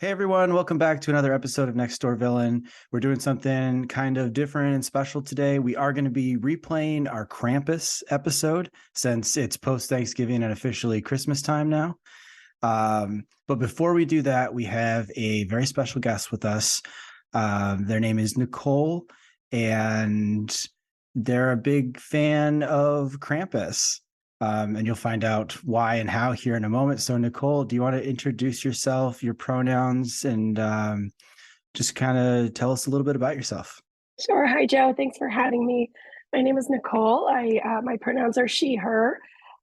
Hey everyone, welcome back to another episode of Next Door Villain. We're doing something kind of different and special today. We are going to be replaying our Krampus episode since it's post Thanksgiving and officially Christmas time now. But before we do that, we have a very special guest with us. Their name is Nicole, and they're a big fan of Krampus. And you'll find out why and how here in a moment. So, Nicole, do you want to introduce yourself, your pronouns, and just kind of tell us a little bit about yourself? Sure. Hi, Joe. Thanks for having me. My name is Nicole. My pronouns are she, her,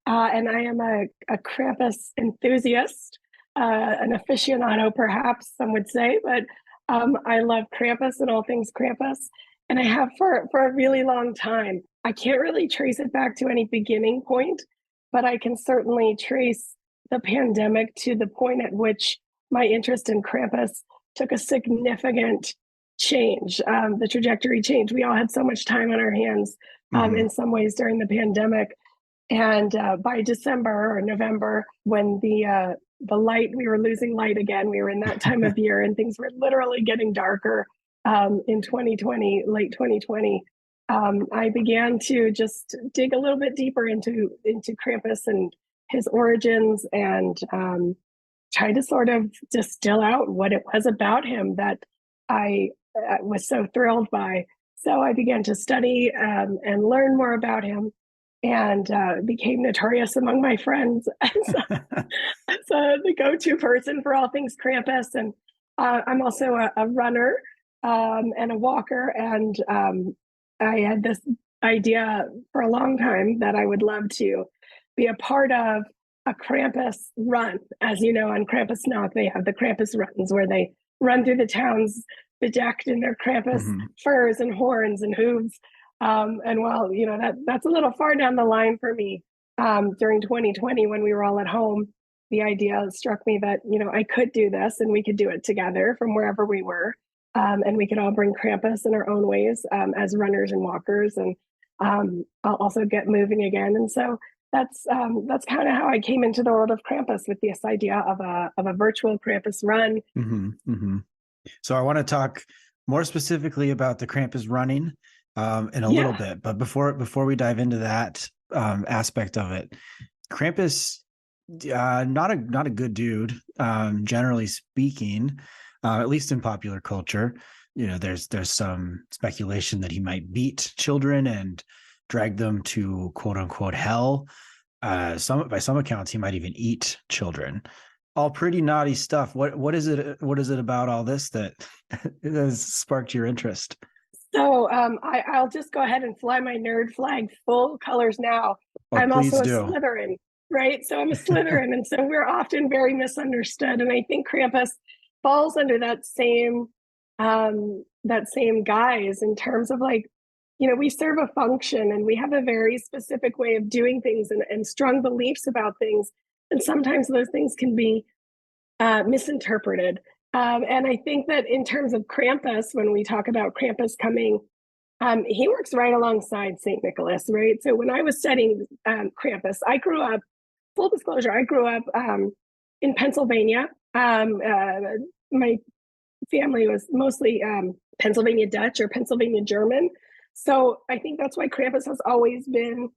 and I am a Krampus enthusiast, an aficionado, perhaps some would say, but I love Krampus and all things Krampus, and I have for a really long time. I can't really trace it back to any beginning point, but I can certainly trace the pandemic to the point at which my interest in Krampus took a significant change, the trajectory change. We all had so much time on our hands in some ways during the pandemic. And by December or November, when the light, we were losing light again, we were in that time of year and things were literally getting darker in 2020, late 2020. I began to just dig a little bit deeper into Krampus and his origins and try to sort of distill out what it was about him that I was so thrilled by. So I began to study and learn more about him and became notorious among my friends as the go-to person for all things Krampus. And I'm also a runner and a walker. And I had this idea for a long time that I would love to be a part of a Krampus run. As you know, on Krampusnacht, they have the Krampus runs where they run through the towns bedecked in their Krampus furs and horns and hooves. And while, you know, that's a little far down the line for me, during 2020, when we were all at home, the idea struck me that, you know, I could do this and we could do it together from wherever we were. And we could all bring Krampus in our own ways as runners and walkers. And I'll also get moving again. And so that's kind of how I came into the world of Krampus, with this idea of a virtual Krampus run. So I want to talk more specifically about the Krampus running in a little bit, but before we dive into that aspect of it, Krampus, not a good dude, generally speaking, at least in popular culture. You know, there's some speculation that he might beat children and drag them to quote unquote hell. By some accounts, he might even eat children. All pretty naughty stuff. What is it about all this that has sparked your interest? So I'll just go ahead and fly my nerd flag full colors now. Oh, I'm please also a do. Slytherin, right? So I'm a Slytherin, and so we're often very misunderstood. And I think Krampus falls under that same guise in terms of, like, you know, we serve a function and we have a very specific way of doing things and strong beliefs about things. And sometimes those things can be misinterpreted. And I think that in terms of Krampus, when we talk about Krampus coming, he works right alongside St. Nicholas, right? So when I was studying Krampus, I grew up, full disclosure, I grew up in Pennsylvania. My family was mostly Pennsylvania Dutch or Pennsylvania German. So I think that's why Krampus has always been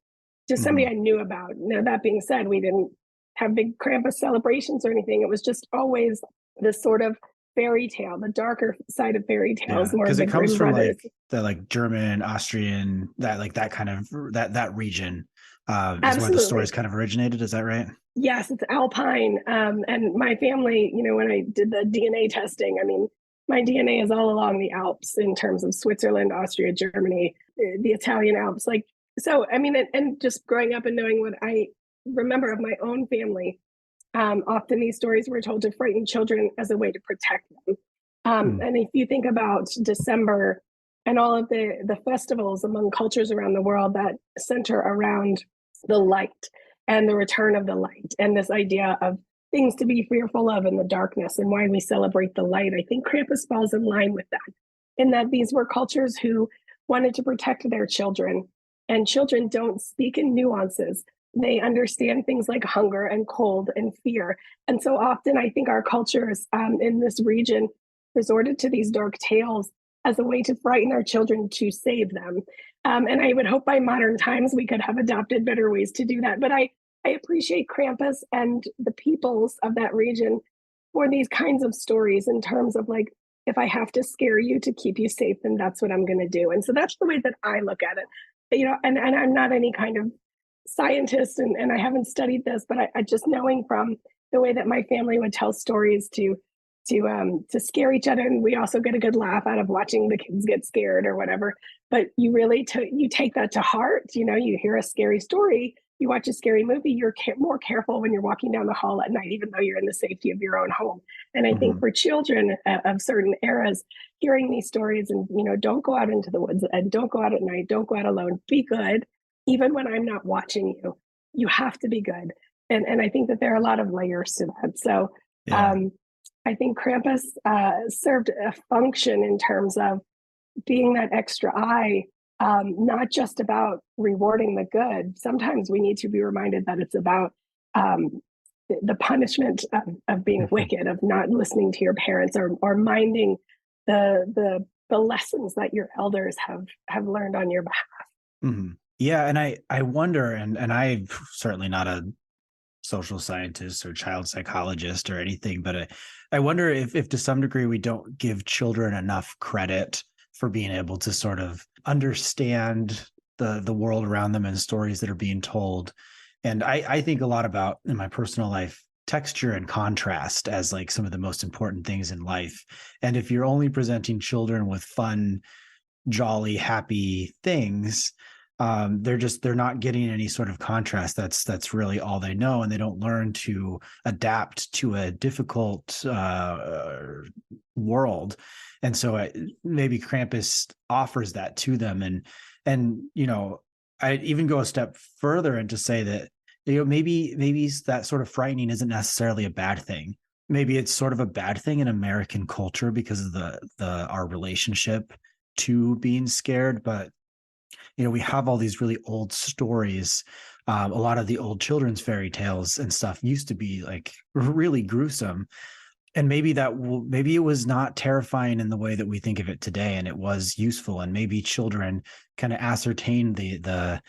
just somebody I knew about. Now, that being said, we didn't have big Krampus celebrations or anything. It was just always this sort of fairy tale, the darker side of fairy tales, more because of the it comes Grimm from brothers. like the German, Austrian, that kind of that region is where the stories Absolutely. kind of originated. Is that right? Yes, it's Alpine. And my family, you know, when I did the DNA testing, I mean, my DNA is all along the Alps in terms of Switzerland, Austria, Germany, the Italian Alps. Like, so, I mean, and just growing up and knowing what I remember of my own family, often these stories were told to frighten children as a way to protect them. And if you think about December and all of the festivals among cultures around the world that center around the light and the return of the light and this idea of things to be fearful of in the darkness and why we celebrate the light, I think Krampus falls in line with that, in that these were cultures who wanted to protect their children, and children don't speak in nuances. They understand things like hunger and cold and fear. And so often I think our cultures in this region resorted to these dark tales as a way to frighten our children to save them. And I would hope by modern times we could have adopted better ways to do that. But I appreciate Krampus and the peoples of that region for these kinds of stories in terms of like, if I have to scare you to keep you safe, then that's what I'm going to do. And so that's the way that I look at it. You know, and I'm not any kind of scientist and I haven't studied this, but I just knowing from the way that my family would tell stories to scare each other, and we also get a good laugh out of watching the kids get scared or whatever. But you really you take that to heart. You know, you hear a scary story, you watch a scary movie, you're more careful when you're walking down the hall at night, even though you're in the safety of your own home. And I think for children of certain eras, hearing these stories and, you know, don't go out into the woods and don't go out at night, don't go out alone, be good. Even when I'm not watching you, you have to be good. And I think that there are a lot of layers to that. So I think Krampus served a function in terms of being that extra eye, not just about rewarding the good. Sometimes we need to be reminded that it's about the punishment of being wicked, of not listening to your parents or minding the lessons that your elders have learned on your behalf. Yeah, and I wonder, and I'm certainly not a social scientist or child psychologist or anything, but I wonder if to some degree we don't give children enough credit for being able to sort of understand the world around them and stories that are being told. And I think a lot about, in my personal life, texture and contrast as like some of the most important things in life. And if you're only presenting children with fun, jolly, happy things, they're not getting any sort of contrast. That's really all they know, and they don't learn to adapt to a difficult world. And so maybe Krampus offers that to them. And you know, I'd even go a step further and to say that, you know, maybe that sort of frightening isn't necessarily a bad thing. Maybe it's sort of a bad thing in American culture because of our relationship to being scared. But you know, we have all these really old stories. A lot of the old children's fairy tales and stuff used to be like really gruesome. And maybe it was not terrifying in the way that we think of it today, and it was useful. And maybe children kind of ascertain the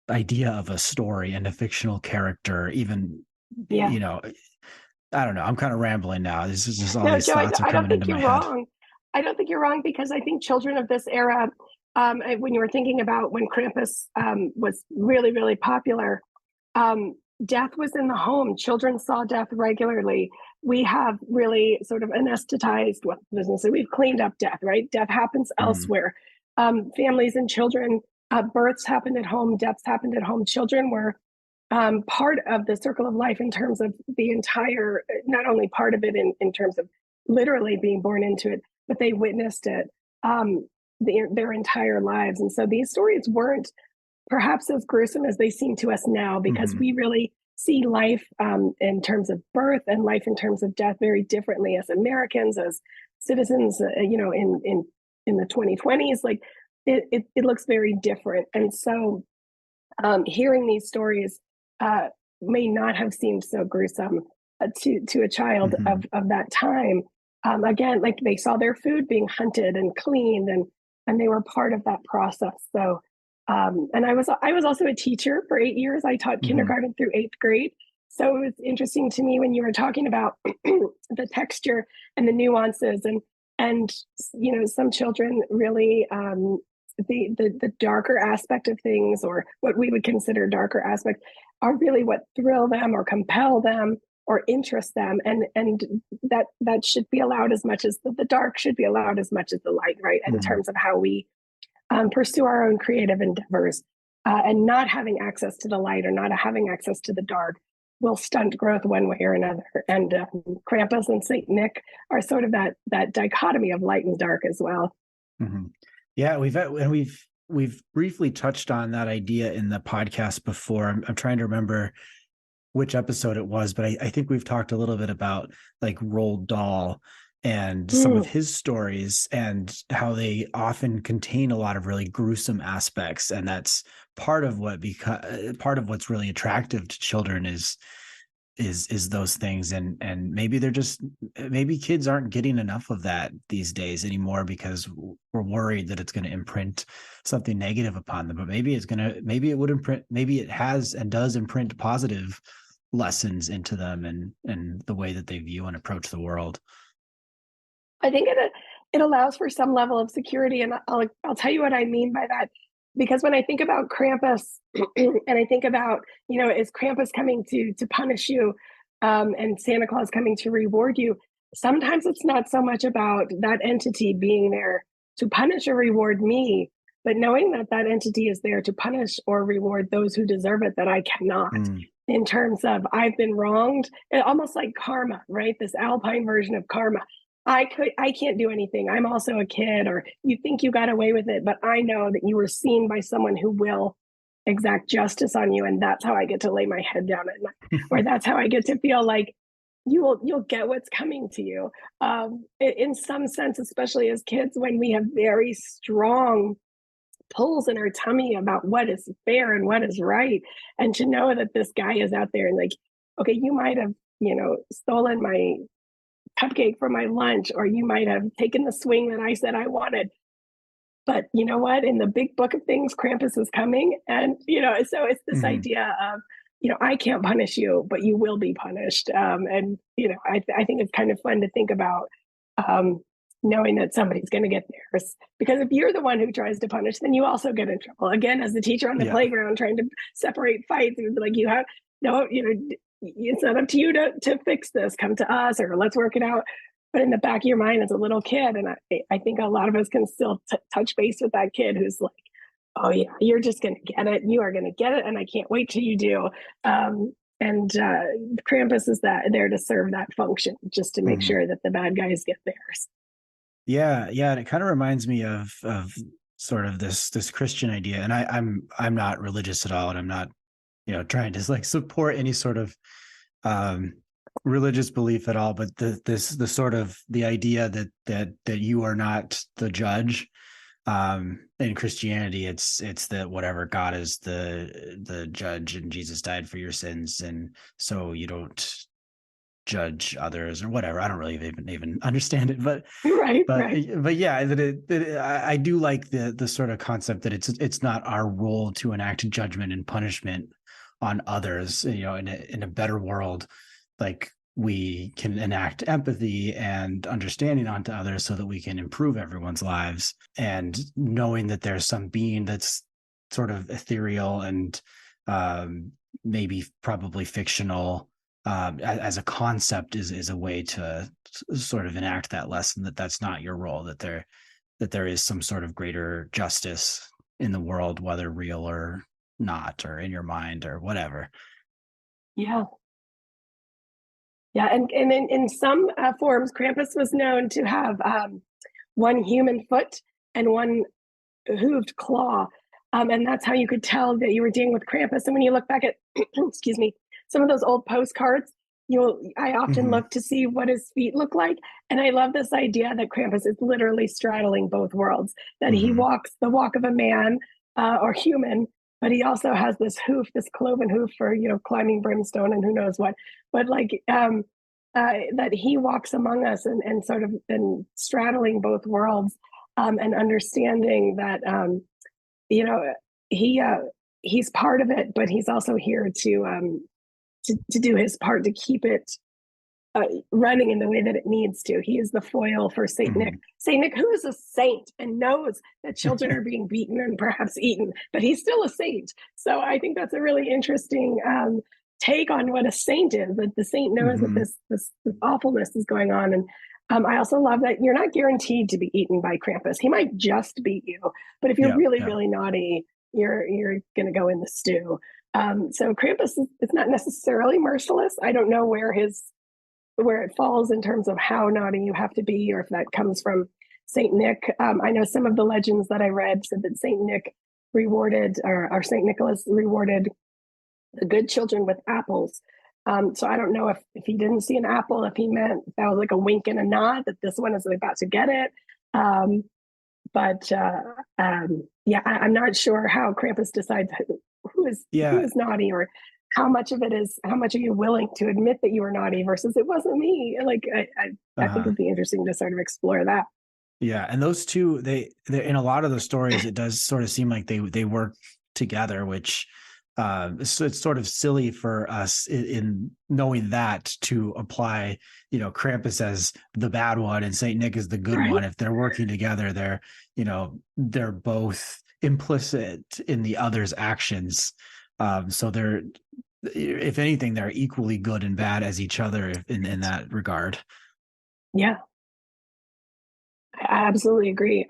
idea of a story and a fictional character, even, you know, I don't know. I'm kind of rambling now. This is just all these Joe, thoughts are coming into my head. I don't think you're wrong, because I think children of this era, when you were thinking about when Krampus was really, really popular, death was in the home. Children saw death regularly. We have really sort of anesthetized, we've cleaned up death, right? Death happens elsewhere. Families and children, births happened at home, deaths happened at home. Children were part of the circle of life in terms of the entire, not only part of it in terms of literally being born into it, but they witnessed it their entire lives. And so these stories weren't perhaps as gruesome as they seem to us now, because we really see life in terms of birth and life in terms of death very differently as Americans, as citizens, you know, in the 2020s. Like it looks very different. And so hearing these stories may not have seemed so gruesome to a child of that time. Again, like they saw their food being hunted and cleaned, and they were part of that process. So, and I was also a teacher for 8 years. I taught kindergarten through 8th grade. So it was interesting to me when you were talking about the texture and the nuances, and you know, some children really the darker aspect of things, or what we would consider darker aspects, are really what thrill them or compel them or interest them, and that should be allowed as much as the dark should be allowed as much as the light, right? In terms of how we pursue our own creative endeavors, and not having access to the light or not having access to the dark will stunt growth one way or another. And Krampus and Saint Nick are sort of that dichotomy of light and dark as well. Yeah, we've briefly touched on that idea in the podcast before. I'm trying to remember which episode it was, but I think we've talked a little bit about like Roald Dahl and some of his stories, and how they often contain a lot of really gruesome aspects. And that's part of what's really attractive to children is those things. And maybe kids aren't getting enough of that these days anymore, because we're worried that it's going to imprint something negative upon them. But maybe it has and does imprint positive lessons into them, and the way that they view and approach the world. I think it allows for some level of security, and I'll tell you what I mean by that. Because when I think about Krampus, and I think about, is Krampus coming to punish you, and Santa Claus coming to reward you? Sometimes it's not so much about that entity being there to punish or reward me, but knowing that that entity is there to punish or reward those who deserve it that I cannot. In terms of, I've been wronged, almost like karma, right? This alpine version of karma. I can't do anything. I'm also a kid, or you think you got away with it, but I know that you were seen by someone who will exact justice on you, and that's how I get to lay my head down at night, or that's how I get to feel like you'll get what's coming to you. In some sense, especially as kids, when we have very strong pulls in our tummy about what is fair and what is right, and to know that this guy is out there and like, okay, you might have, stolen my cupcake for my lunch, or you might have taken the swing that I said I wanted. But you know what? In the big book of things, Krampus is coming. And, so it's this idea of, I can't punish you, but you will be punished. And, I think it's kind of fun to think about, knowing that somebody's going to get theirs. Because if you're the one who tries to punish, then you also get in trouble. Again, as the teacher on the playground trying to separate fights, and like, you have, no, it's not up to you to fix this. Come to us, or let's work it out. But in the back of your mind as a little kid, and I think a lot of us can still touch base with that kid who's like, oh yeah, you're just going to get it. You are going to get it. And I can't wait till you do. And Krampus is there to serve that function, just to make sure that the bad guys get theirs. Yeah. And it kind of reminds me of sort of this Christian idea. And I'm not religious at all, and I'm not, trying to like support any sort of religious belief at all. But the sort of the idea that you are not the judge. In Christianity, it's that whatever, God is the judge, and Jesus died for your sins, and so you don't judge others or whatever. I don't really even understand it, but right. But yeah, I do like the sort of concept that it's not our role to enact judgment and punishment on others. In a better world, like, we can enact empathy and understanding onto others so that we can improve everyone's lives. And knowing that there's some being that's sort of ethereal and maybe probably fictional as a concept is a way to sort of enact that lesson, that that's not your role, that there is some sort of greater justice in the world, whether real or not, or in your mind or whatever. Yeah. Yeah, and in some forms, Krampus was known to have one human foot and one hooved claw, and that's how you could tell that you were dealing with Krampus. And when you look back at, excuse me, some of those old postcards, I often look to see what his feet look like, and I love this idea that Krampus is literally straddling both worlds. That he walks the walk of a man or human, but he also has this hoof, this cloven hoof for, climbing brimstone and who knows what. But like that he walks among us and sort of been straddling both worlds, and understanding that he's part of it, but he's also here to do his part to keep it running in the way that it needs to. He is the foil for Saint Nick. Saint Nick, who is a saint and knows that children are being beaten and perhaps eaten, but he's still a saint. So I think that's a really interesting take on what a saint is. That the saint knows that this awfulness is going on. And I also love that you're not guaranteed to be eaten by Krampus. He might just beat you, but if you're really naughty, you're going to go in the stew. So Krampus is not necessarily merciless. I don't know where it falls in terms of how naughty you have to be, or if that comes from Saint Nick. I know some of the legends that I read said that Saint Nick rewarded, or Saint Nicholas rewarded the good children with apples. So I don't know if he didn't see an apple, if he meant that was like a wink and a nod that this one is about to get it. But yeah, I'm not sure how Krampus decides who is naughty, or how much of it is, how much are you willing to admit that you were naughty versus it wasn't me. Like I think it'd be interesting to sort of explore that. Yeah, and those two, they in a lot of the stories, it does sort of seem like they work together, which it's sort of silly for us in knowing that to apply, Krampus as the bad one and Saint Nick as the good Right. one. If they're working together, they're both implicit in the other's actions. So they're, if anything, they're equally good and bad as each other in that regard. Yeah, I absolutely agree.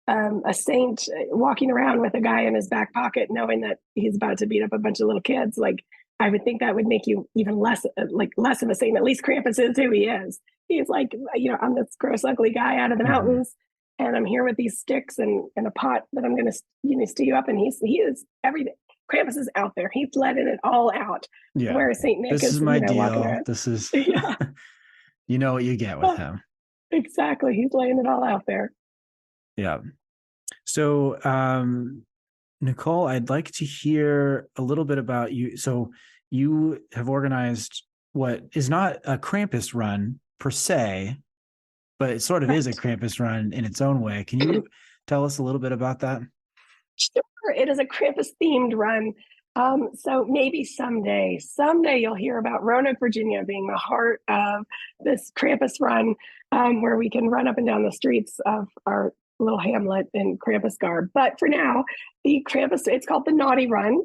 A saint walking around with a guy in his back pocket, knowing that he's about to beat up a bunch of little kids, like I would think that would make you even less of a saint. At least Krampus is who he is. He's like, I'm this gross, ugly guy out of the mountains, and I'm here with these sticks and a pot that I'm going to stew you up. And he is everything. Krampus is out there. He's letting it all out. Yeah. Whereas Saint Nick is my deal. walking around. This is, yeah. You know what you get with him. Exactly. He's laying it all out there. Yeah. So, Nicole, I'd like to hear a little bit about you. So you have organized what is not a Krampus run per se, but it sort of is a Krampus run in its own way. Can you tell us a little bit about that? Sure. It is a Krampus themed run. So maybe someday you'll hear about Roanoke, Virginia being the heart of this Krampus run, where we can run up and down the streets of our little hamlet in Krampus garb. But for now, the Krampus, it's called the Naughty Run.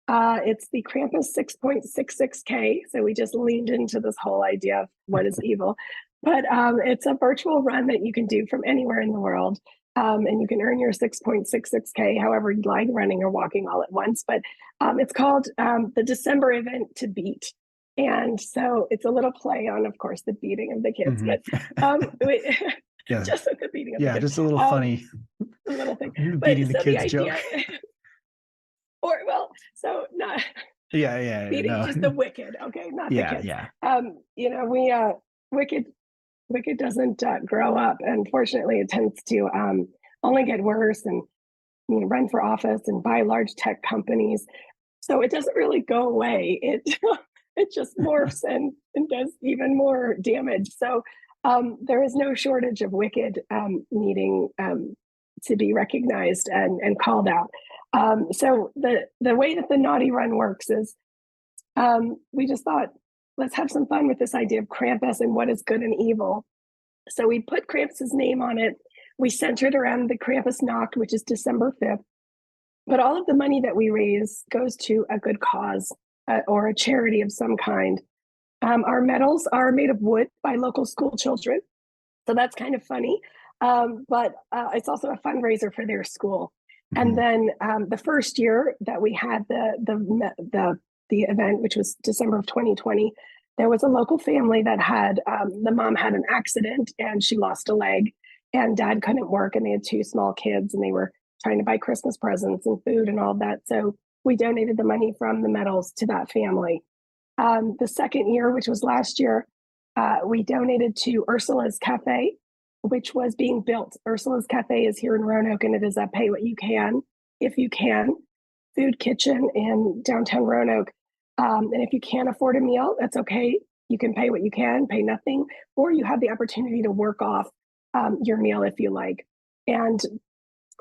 It's the Krampus 6.66K. So we just leaned into this whole idea of what is evil. But it's a virtual run that you can do from anywhere in the world. And you can earn your 6.66K however you like, running or walking all at once. But it's called the December event to beat. And so it's a little play on, of course, the beating of the kids. But yeah. Just like the beating of the kids. Just a little funny. A little thing. Beating the kids joke. Not beating just the wicked, okay, not the kids. Yeah. Wicked doesn't grow up. Unfortunately, it tends to only get worse and run for office and buy large tech companies. So it doesn't really go away. It just morphs and does even more damage. So there is no shortage of wicked needing to be recognized and called out. So the way that the Naughty Run works is we just thought, let's have some fun with this idea of Krampus and what is good and evil. So we put Krampus's name on it. We centered around the Krampus Nacht, which is December 5th. But all of the money that we raise goes to a good cause or a charity of some kind. Our medals are made of wood by local school children. So that's kind of funny. But it's also a fundraiser for their school. And then the first year that we had the event, which was December of 2020, there was a local family that had, the mom had an accident and she lost a leg, and dad couldn't work, and they had two small kids and they were trying to buy Christmas presents and food and all that. So we donated the money from the medals to that family. The second year, which was last year, we donated to Ursula's Cafe, which was being built. Ursula's Cafe is here in Roanoke, and it is a pay what you can, if you can, food kitchen in downtown Roanoke. And if you can't afford a meal, that's okay. You can pay what you can, pay nothing, or you have the opportunity to work off your meal if you like. And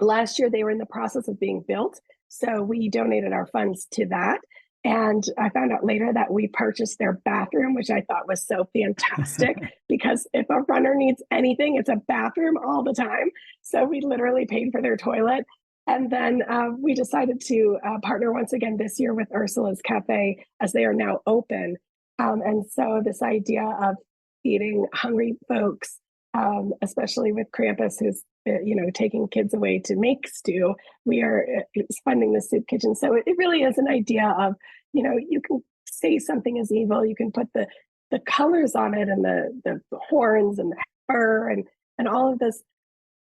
last year they were in the process of being built, so we donated our funds to that. And I found out later that we purchased their bathroom, which I thought was so fantastic because if a runner needs anything, it's a bathroom all the time. So we literally paid for their toilet. And then we decided to partner once again this year with Ursula's Cafe, as they are now open. And so this idea of feeding hungry folks, especially with Krampus, who's taking kids away to make stew, we are funding the soup kitchen. So it really is an idea of, you can say something is evil, you can put the colors on it and the horns and the fur and all of this,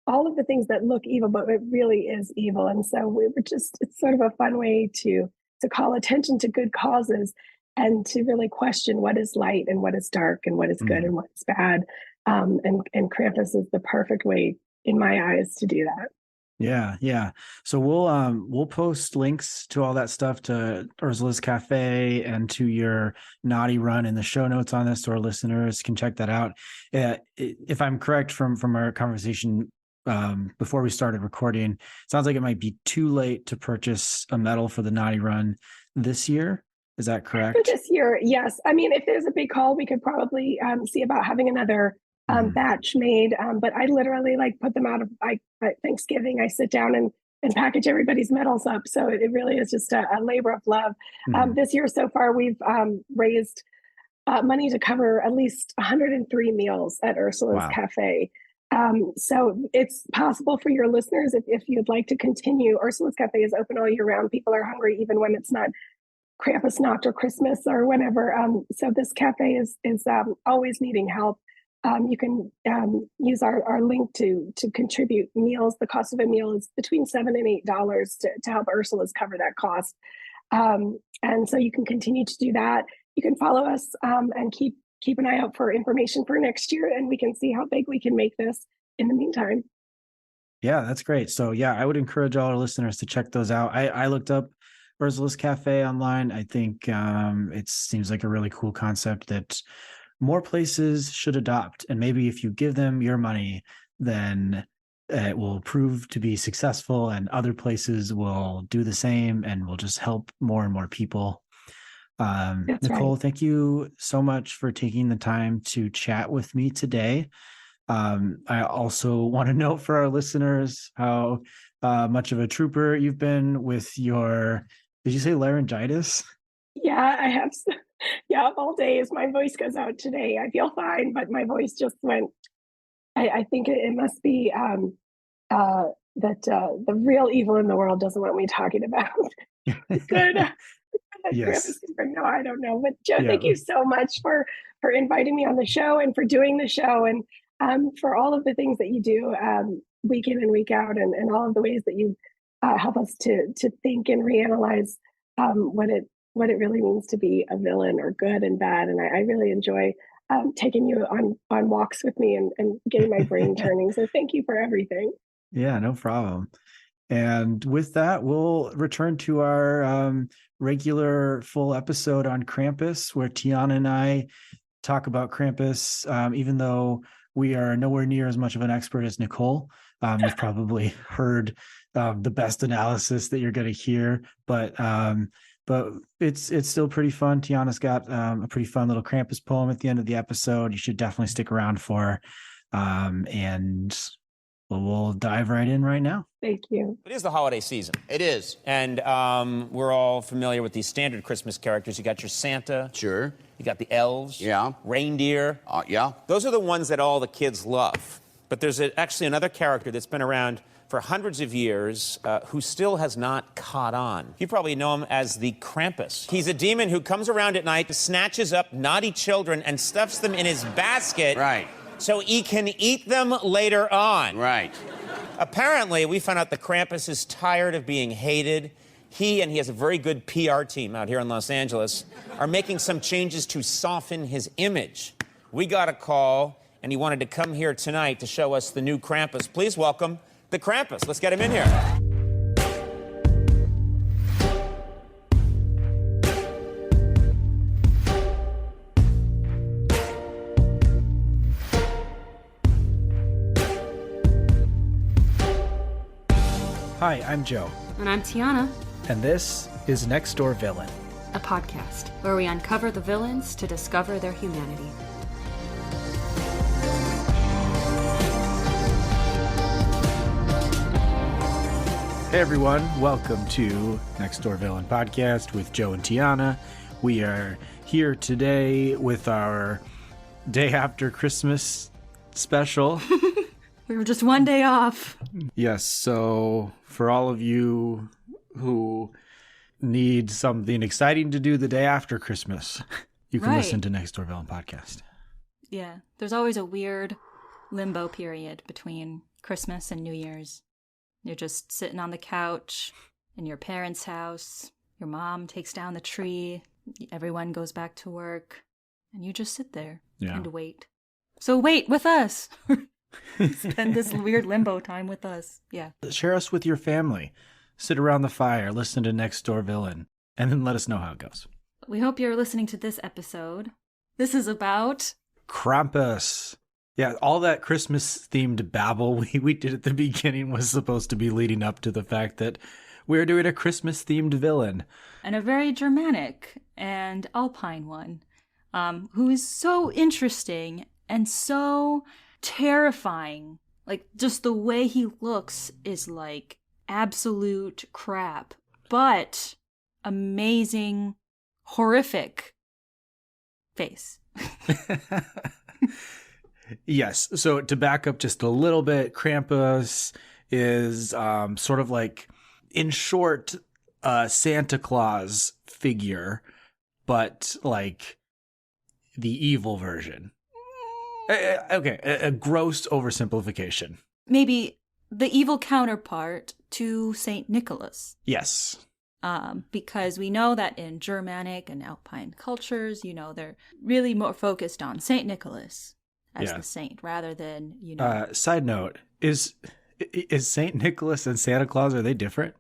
all of the things that look evil, but it really is evil. And so we were it's sort of a fun way to call attention to good causes and to really question what is light and what is dark and what is good and what is bad. And Krampus is the perfect way, in my eyes, to do that. Yeah, yeah. So we'll post links to all that stuff, to Ursula's Cafe and to your naughty run in the show notes on this, so our listeners can check that out. If I'm correct from our conversation before we started recording, it sounds like it might be too late to purchase a medal for the naughty run this year. Is that correct? For this year, yes. I mean, if there's a big call, we could probably see about having another batch made. But I literally put them out of at Thanksgiving. I sit down and package everybody's medals up. So it really is just a labor of love. This year so far, we've raised money to cover at least 103 meals at Ursula's Cafe. So it's possible for your listeners, if you'd like to continue. Ursula's Cafe is open all year round. People are hungry even when it's not Krampusnacht or Christmas or whenever. So this cafe is always needing help. You can use our link to contribute meals. The cost of a meal is between $7 and $8 to help Ursula's cover that cost. And so you can continue to do that. You can follow us and keep an eye out for information for next year, and we can see how big we can make this in the meantime. Yeah, that's great. So yeah, I would encourage all our listeners to check those out. I looked up Ursula's Cafe online. I think it seems like a really cool concept that more places should adopt. And maybe if you give them your money, then it will prove to be successful, and other places will do the same, and will just help more and more people. Nicole, thank you so much for taking the time to chat with me today. I also want to note for our listeners how much of a trooper you've been with your, did you say laryngitis? Yeah, I have. Yeah, of all days, my voice goes out today. I feel fine, but my voice just went. I think it must be that the real evil in the world doesn't want me talking about good. Yes. No, I don't know. But Joe, thank you so much for inviting me on the show and for doing the show, and for all of the things that you do week in and week out, and all of the ways that you help us to think and reanalyze what it really means to be a villain, or good and bad. And I really enjoy taking you on walks with me and getting my brain turning. So thank you for everything. Yeah, no problem. And with that, we'll return to our regular full episode on Krampus, where Tiana and I talk about Krampus, even though we are nowhere near as much of an expert as Nicole. You've probably heard the best analysis that you're going to hear, but it's still pretty fun. Tiana's got a pretty fun little Krampus poem at the end of the episode. You should definitely stick around for, and we'll dive right in right now. Thank you. It is the holiday season. It is. And we're all familiar with these standard Christmas characters. You got your Santa. Sure. You got the elves. Yeah. Reindeer. Yeah. Those are the ones that all the kids love. But there's actually another character that's been around for hundreds of years who still has not caught on. You probably know him as the Krampus. He's a demon who comes around at night, snatches up naughty children, and stuffs them in his basket. Right. So he can eat them later on. Right. Apparently, we found out the Krampus is tired of being hated. He has a very good PR team out here in Los Angeles, are making some changes to soften his image. We got a call, and he wanted to come here tonight to show us the new Krampus. Please welcome the Krampus. Let's get him in here. Hi, I'm Joe. And I'm Tiana. And this is Next Door Villain, a podcast where we uncover the villains to discover their humanity. Hey everyone, welcome to Next Door Villain Podcast with Joe and Tiana. We are here today with our day after Christmas special. We were just one day off. Yes, so for all of you who need something exciting to do the day after Christmas, you can listen to Next Door Villain Podcast. Yeah, there's always a weird limbo period between Christmas and New Year's. You're just sitting on the couch in your parents' house. Your mom takes down the tree. Everyone goes back to work, and you just sit there Yeah. and wait. So wait with us. Spend this weird limbo time with us. Yeah. Share us with your family. Sit around the fire, listen to Next Door Villain, and then let us know how it goes. We hope you're listening to this episode. This is about Krampus. Yeah, all that Christmas-themed babble we did at the beginning was supposed to be leading up to the fact that we're doing a Christmas-themed villain. and a very Germanic and Alpine one, who is so interesting and so terrifying. Like, just the way he looks is like absolute crap, but amazing, horrific face. Yes. So to back up just a little bit, Krampus is sort of like, in short, Santa Claus figure, but like the evil version. Okay, a gross oversimplification. Maybe the evil counterpart to Saint Nicholas. Yes. Because we know that in Germanic and Alpine cultures, they're really more focused on Saint Nicholas as the saint rather than, Side note, is Saint Nicholas and Santa Claus, are they different?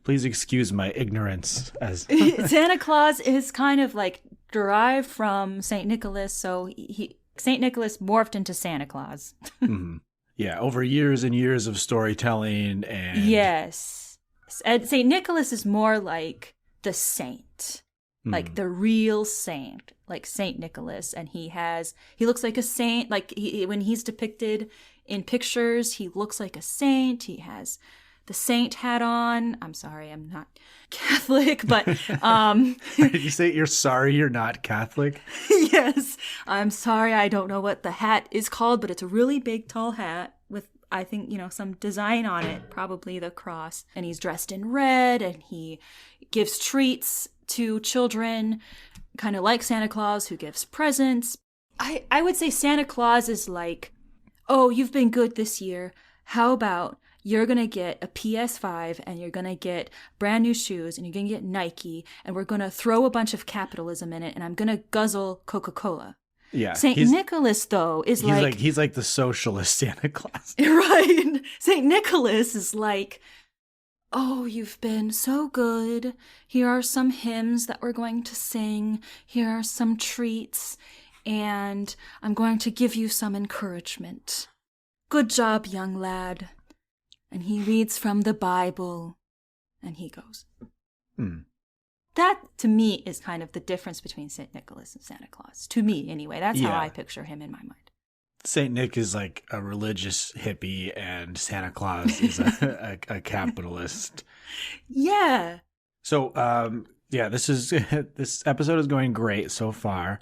Please excuse my ignorance as Santa Claus is kind of like derived from Saint Nicholas, so Saint Nicholas morphed into Santa Claus. Mhm. Yeah, over years and years of storytelling and Yes. And Saint Nicholas is more like the saint. Like the real saint, like Saint Nicholas, and he looks like a saint. Like when he's depicted in pictures, he looks like a saint. He has the saint hat on. I'm sorry, I'm not Catholic, but Did you say you're sorry you're not Catholic? yes, I'm sorry, I don't know what the hat is called, but it's a really big, tall hat with, I think, some design on it, probably the cross. And he's dressed in red, and he gives treats to children, kind of like Santa Claus, who gives presents. I would say Santa Claus is like, oh, you've been good this year. How about you're going to get a PS5 and you're going to get brand new shoes and you're going to get Nike and we're going to throw a bunch of capitalism in it and I'm going to guzzle Coca-Cola. Yeah. Saint Nicholas, though, is he's like the socialist Santa Claus. Right. Saint Nicholas is like, oh, you've been so good. Here are some hymns that we're going to sing. Here are some treats. And I'm going to give you some encouragement. Good job, young lad. And he reads from the Bible. And he goes. That, to me, is kind of the difference between St. Nicholas and Santa Claus. To me, anyway. That's how I picture him in my mind. Saint Nick is like a religious hippie and Santa Claus is a capitalist. Yeah. So, this episode is going great so far.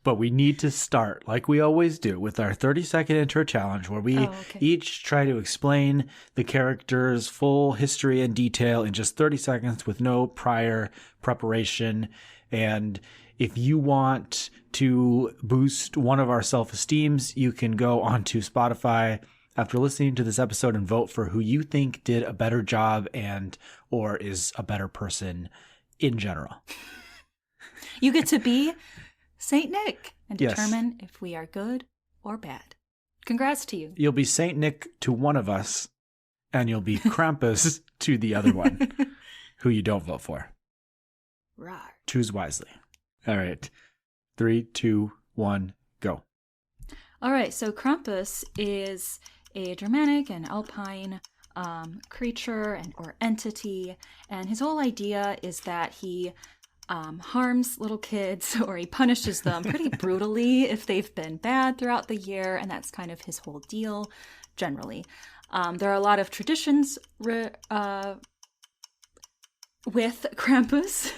But we need to start, like we always do, with our 30-second intro challenge, where we each try to explain the character's full history and detail in just 30 seconds with no prior preparation. And if you want to boost one of our self-esteems, you can go onto Spotify after listening to this episode and vote for who you think did a better job or is a better person in general. You get to be Saint Nick and determine if we are good or bad. Congrats to you. You'll be Saint Nick to one of us, and you'll be Krampus to the other one, who you don't vote for. Right. Choose wisely. All right. 3, 2, 1, go. All right. So Krampus is a Germanic and Alpine creature or entity, and his whole idea is that he harms little kids, or he punishes them pretty brutally if they've been bad throughout the year, and that's kind of his whole deal generally. There are a lot of traditions with Krampus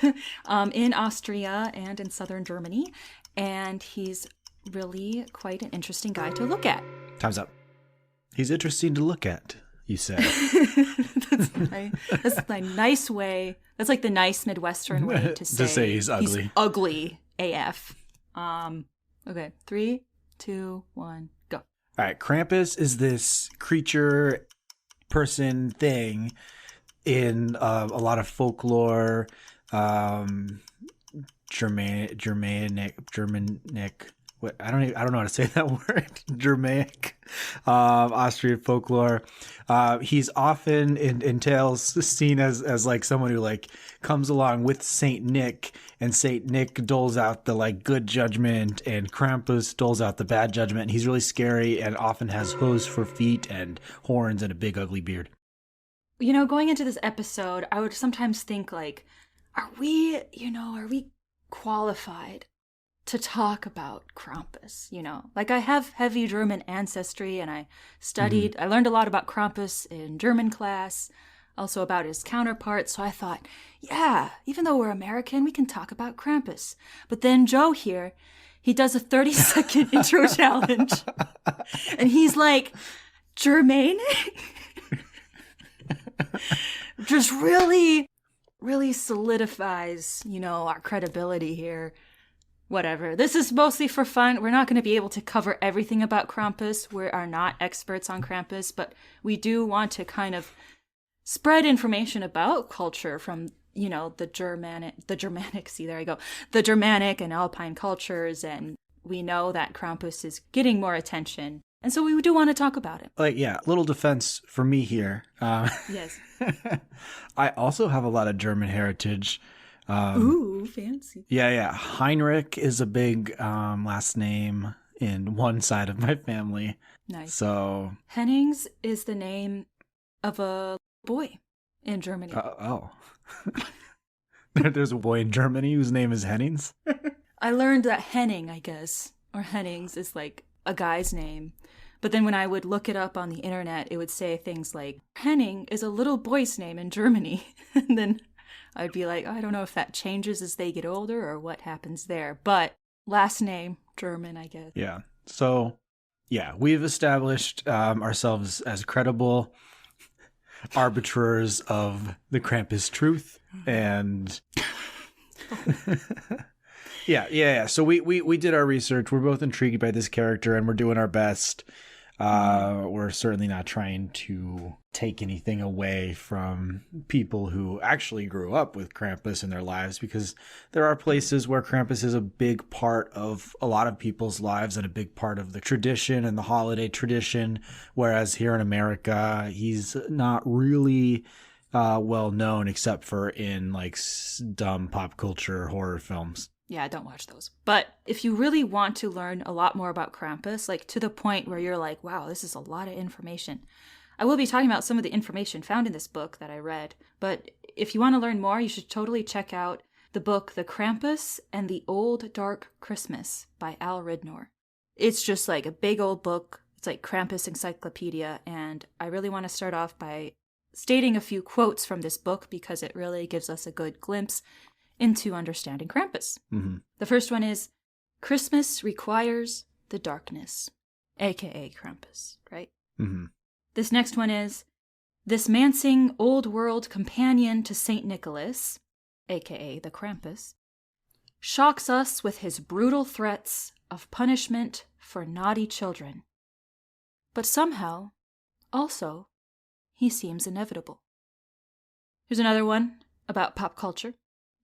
in Austria and in southern Germany, and he's really quite an interesting guy to look at. Time's up. He's interesting to look at, you said. That's my nice way. That's like the nice Midwestern way to say he's ugly. He's ugly AF. Okay, 3, 2, 1, go. All right, Krampus is this creature, person, thing in a lot of folklore Germanic. What I don't know how to say that word. Germanic, Austrian folklore. He's often in tales seen as like someone who like comes along with Saint Nick, and Saint Nick doles out the like good judgment, and Krampus doles out the bad judgment. And he's really scary and often has hooves for feet and horns and a big ugly beard. You know, going into this episode, I would sometimes think like, are we qualified to talk about Krampus? You know, like I have heavy German ancestry, and I learned a lot about Krampus in German class, also about his counterpart. So I thought, yeah, even though we're American, we can talk about Krampus. But then Joe here, he does a 30-second intro challenge, and he's like, Germanic? Just really solidifies, our credibility here. Whatever. This is mostly for fun. We're not going to be able to cover everything about Krampus. We are not experts on Krampus, but we do want to kind of spread information about culture from, the Germanic and Alpine cultures. And we know that Krampus is getting more attention. And so we do want to talk about it. Like, yeah, little defense for me here. Yes. I also have a lot of German heritage. Ooh, fancy. Yeah. Heinrich is a big last name in one side of my family. Nice. So Hennings is the name of a boy in Germany. There's a boy in Germany whose name is Hennings? I learned that Henning, I guess, or Hennings is like a guy's name. But then when I would look it up on the internet, it would say things like, Henning is a little boy's name in Germany. And then I'd be like, I don't know if that changes as they get older or what happens there. But last name, German, I guess. Yeah. So, yeah, we've established ourselves as credible arbiters of the Krampus truth. And yeah. So we did our research. We're both intrigued by this character, and we're doing our best. We're certainly not trying to take anything away from people who actually grew up with Krampus in their lives, because there are places where Krampus is a big part of a lot of people's lives and a big part of the tradition and the holiday tradition, whereas here in America, he's not really well known except for in like dumb pop culture horror films. Yeah, don't watch those. But if you really want to learn a lot more about Krampus, like to the point where you're like, wow, this is a lot of information. I will be talking about some of the information found in this book that I read. But if you want to learn more, you should totally check out the book, The Krampus and the Old Dark Christmas by Al Ridenour. It's just like a big old book. It's like Krampus encyclopedia. And I really want to start off by stating a few quotes from this book because it really gives us a good glimpse into understanding Krampus. Mm-hmm. The first one is, Christmas requires the darkness, aka Krampus, right? Mm-hmm. This next one is, this mancing old world companion to St. Nicholas, aka the Krampus, shocks us with his brutal threats of punishment for naughty children. But somehow, also, he seems inevitable. Here's another one about pop culture.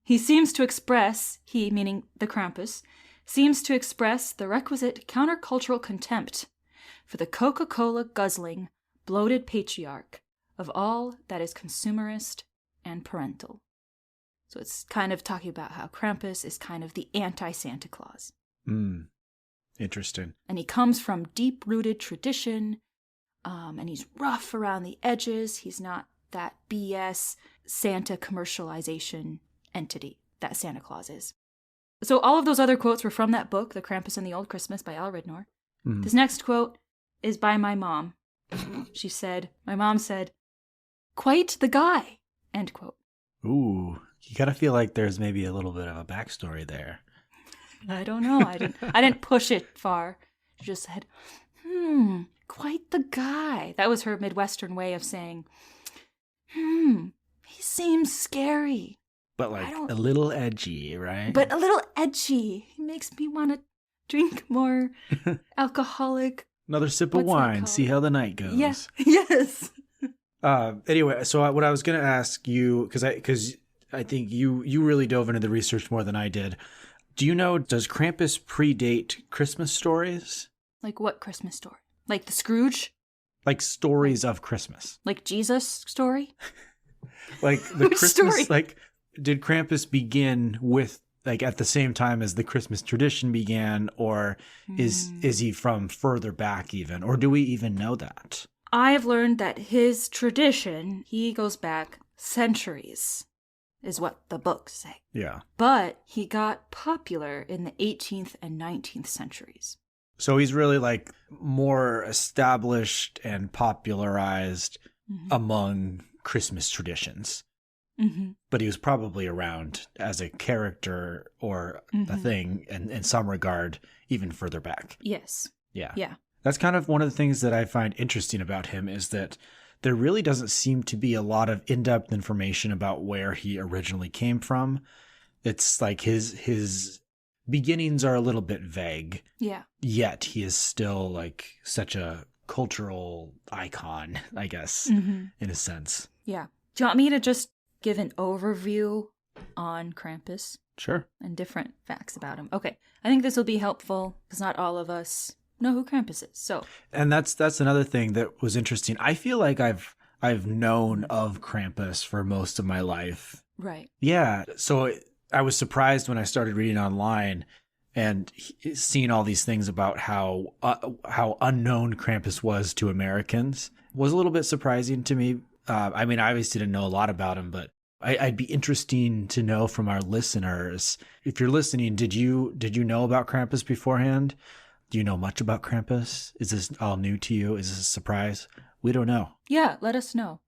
He meaning the Krampus, seems to express the requisite countercultural contempt for the Coca-Cola guzzling, bloated patriarch of all that is consumerist and parental. So it's kind of talking about how Krampus is kind of the anti-Santa Claus. Interesting. And he comes from deep-rooted tradition, and he's rough around the edges. He's not that BS Santa commercialization entity that Santa Claus is. So all of those other quotes were from that book, The Krampus and the Old Christmas by Al Ridenour. Mm. This next quote is by my mom. My mom said, quite the guy, end quote. Ooh, you gotta feel like there's maybe a little bit of a backstory there. I don't know. I didn't push it far. She just said, quite the guy. That was her Midwestern way of saying, he seems scary. But like a little edgy, right? But a little edgy. He makes me want to drink more alcoholic. Another sip of wine, see how the night goes. Yeah. Yes. Anyway, so what I was going to ask you, because I think you really dove into the research more than I did. Do you know, does Krampus predate Christmas stories? Like what Christmas story? Like the Scrooge? Like stories of Christmas. Like Jesus story? Like the Which Christmas, story? like, did Krampus begin with, like, at the same time as the Christmas tradition began, or is he from further back even, or do we even know that? I've learned that his tradition, he goes back centuries, is what the books say. Yeah. But he got popular in the 18th and 19th centuries. So he's really, like, more established and popularized among Christmas traditions. Mm-hmm. But he was probably around as a character or a thing in some regard even further back. Yes. Yeah. Yeah. That's kind of one of the things that I find interesting about him, is that there really doesn't seem to be a lot of in-depth information about where he originally came from. It's like his beginnings are a little bit vague. Yeah. Yet he is still like such a cultural icon, I guess, in a sense. Yeah. Do you want me to just give an overview on Krampus Sure. and different facts about him? Okay. I think this will be helpful because not all of us know who Krampus is. So, And that's another thing that was interesting. I feel like I've known of Krampus for most of my life. right. Yeah. So I was surprised when I started reading online and seeing all these things about how unknown Krampus was to Americans. It was a little bit surprising to me. I mean, I obviously didn't know a lot about him, but I'd be interesting to know from our listeners. If you're listening, did you know about Krampus beforehand? Do you know much about Krampus? Is this all new to you? Is this a surprise? We don't know. Yeah, let us know.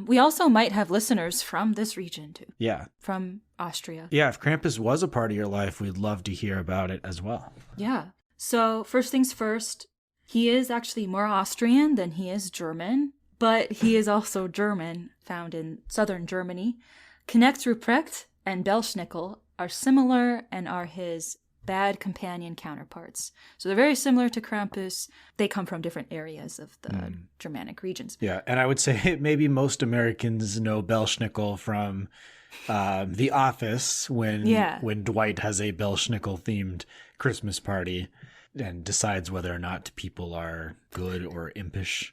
We also might have listeners from this region too, Yeah. from Austria. Yeah, if Krampus was a part of your life, we'd love to hear about it as well. Yeah. So, first things first, he is actually more Austrian than he is German, but he is also German, found in southern Germany. Knecht Ruprecht and Belschnickel are similar and are his bad companion counterparts. So they're very similar to Krampus. They come from different areas of the Germanic regions. Yeah, and I would say maybe most Americans know Belschnickel from The Office when Dwight has a Belschnickel themed Christmas party and decides whether or not people are good or impish.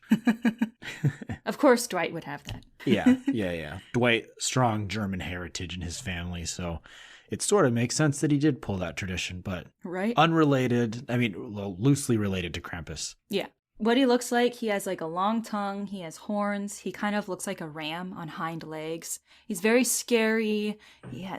Of course, Dwight would have that. Yeah. Dwight, strong German heritage in his family, so it sort of makes sense that he did pull that tradition, but Right? unrelated, I mean, loosely related to Krampus. Yeah. What he looks like, he has like a long tongue, he has horns, he kind of looks like a ram on hind legs. He's very scary,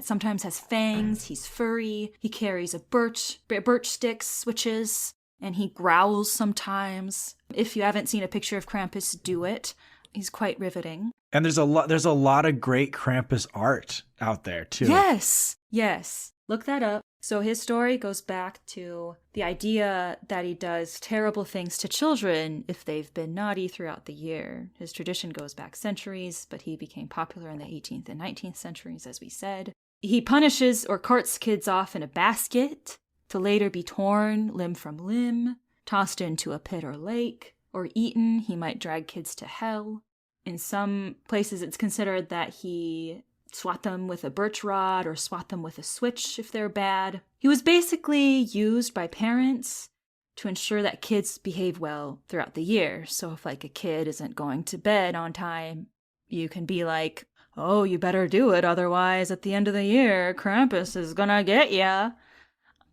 sometimes has fangs, he's furry, he carries a birch stick switches, and he growls sometimes. If you haven't seen a picture of Krampus, do it. He's quite riveting. And there's a lot of great Krampus art out there too. Yes. Look that up. So his story goes back to the idea that he does terrible things to children if they've been naughty throughout the year. His tradition goes back centuries, but he became popular in the 18th and 19th centuries, as we said. He punishes or carts kids off in a basket to later be torn limb from limb, tossed into a pit or lake, or eaten. He might drag kids to hell. In some places, it's considered that he swat them with a birch rod or swat them with a switch if they're bad. He was basically used by parents to ensure that kids behave well throughout the year. So if like a kid isn't going to bed on time, you can be like, oh, you better do it, otherwise at the end of the year, Krampus is gonna get ya.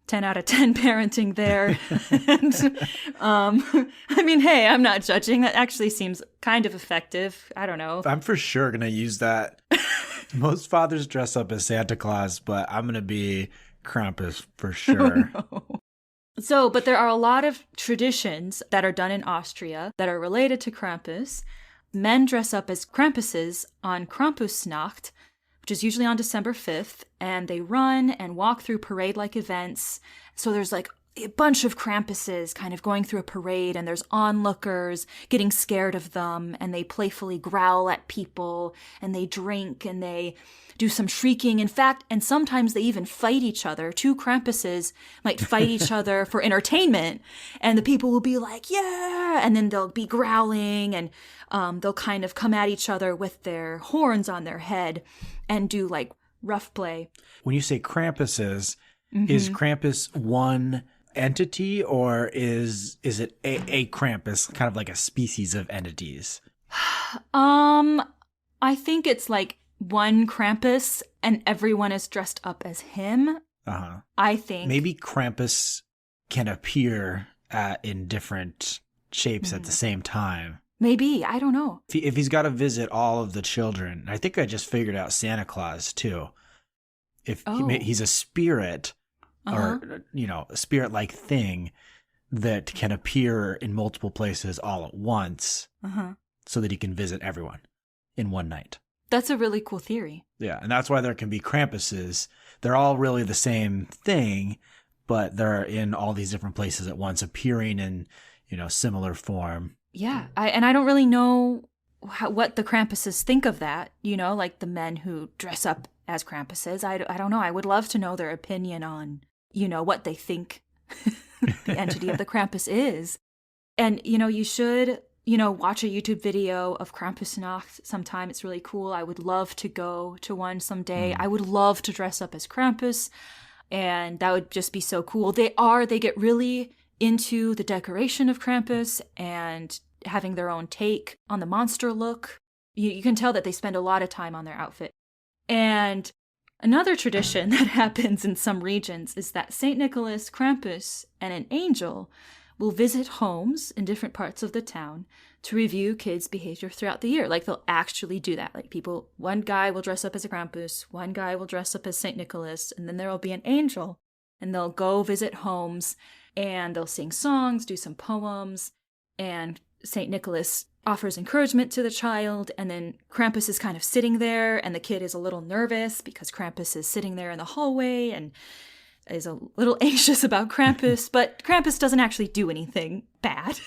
10 out of 10 parenting there. And, I mean, hey, I'm not judging. That actually seems kind of effective. I don't know. I'm for sure going to use that. Most fathers dress up as Santa Claus, but I'm going to be Krampus for sure. Oh, no. So, but there are a lot of traditions that are done in Austria that are related to Krampus. Men dress up as Krampuses on Krampusnacht, which is usually on December 5th, and they run and walk through parade-like events. So there's like a bunch of Krampuses kind of going through a parade, and there's onlookers getting scared of them, and they playfully growl at people, and they drink, and they do some shrieking. In fact, and sometimes they even fight each other. Two Krampuses might fight each other for entertainment, and the people will be like, yeah, and then they'll be growling, and they'll kind of come at each other with their horns on their head and do like rough play. When you say Krampuses, Mm-hmm. is Krampus one entity, or is it a Krampus, kind of like a species of entities? I think it's like one Krampus and everyone is dressed up as him. Uh-huh. I think. Maybe Krampus can appear in different shapes at the same time. Maybe. I don't know. If he's got to visit all of the children, I think I just figured out Santa Claus too. He's a spirit, or a spirit-like thing that can appear in multiple places all at once, so that he can visit everyone in one night. That's a really cool theory. Yeah, and that's why there can be Krampuses. They're all really the same thing, but they're in all these different places at once, appearing in, similar form. Yeah, I don't really know what the Krampuses think of that, like the men who dress up as Krampuses. I don't know. I would love to know their opinion on, what they think the entity of the Krampus is. And, you should, watch a YouTube video of Krampusnacht sometime. It's really cool. I would love to go to one someday. I would love to dress up as Krampus, and that would just be so cool. They get really into the decoration of Krampus and having their own take on the monster look. You can tell that they spend a lot of time on their outfit. And another tradition that happens in some regions is that St. Nicholas, Krampus, and an angel will visit homes in different parts of the town to review kids' behavior throughout the year. Like, they'll actually do that. Like, one guy will dress up as a Krampus, one guy will dress up as St. Nicholas, and then there will be an angel, and they'll go visit homes, and they'll sing songs, do some poems, and St. Nicholas offers encouragement to the child, and then Krampus is kind of sitting there, and the kid is a little nervous because Krampus is sitting there in the hallway and is a little anxious about Krampus, but Krampus doesn't actually do anything bad.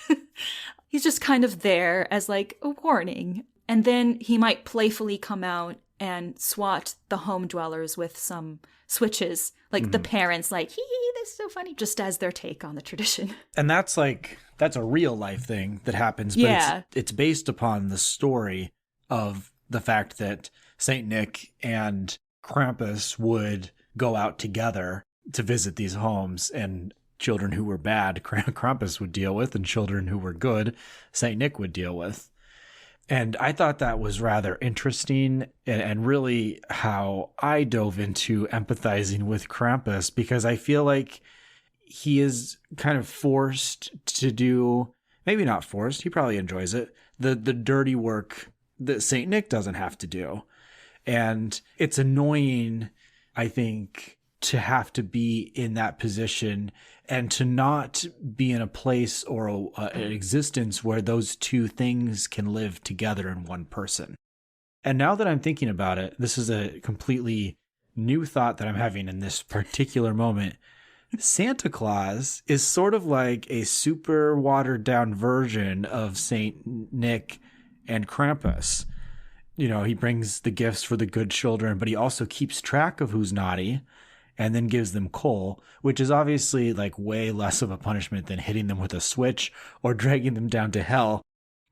He's just kind of there as like a warning. And then he might playfully come out and swat the home dwellers with some switches, like the parents like, hee, that's so funny, just as their take on the tradition. And that's a real life thing that happens, but it's based upon the story of the fact that Saint Nick and Krampus would go out together to visit these homes, and children who were bad, Krampus would deal with, and children who were good, Saint Nick would deal with. And I thought that was rather interesting, and really how I dove into empathizing with Krampus, because I feel like he is kind of forced to do, maybe not forced, he probably enjoys it, the dirty work that Saint Nick doesn't have to do. And it's annoying, I think, to have to be in that position and to not be in a place or an existence where those two things can live together in one person. And now that I'm thinking about it, this is a completely new thought that I'm having in this particular moment. Santa Claus is sort of like a super watered down version of Saint Nick and Krampus. He brings the gifts for the good children, but he also keeps track of who's naughty and then gives them coal, which is obviously like way less of a punishment than hitting them with a switch or dragging them down to hell.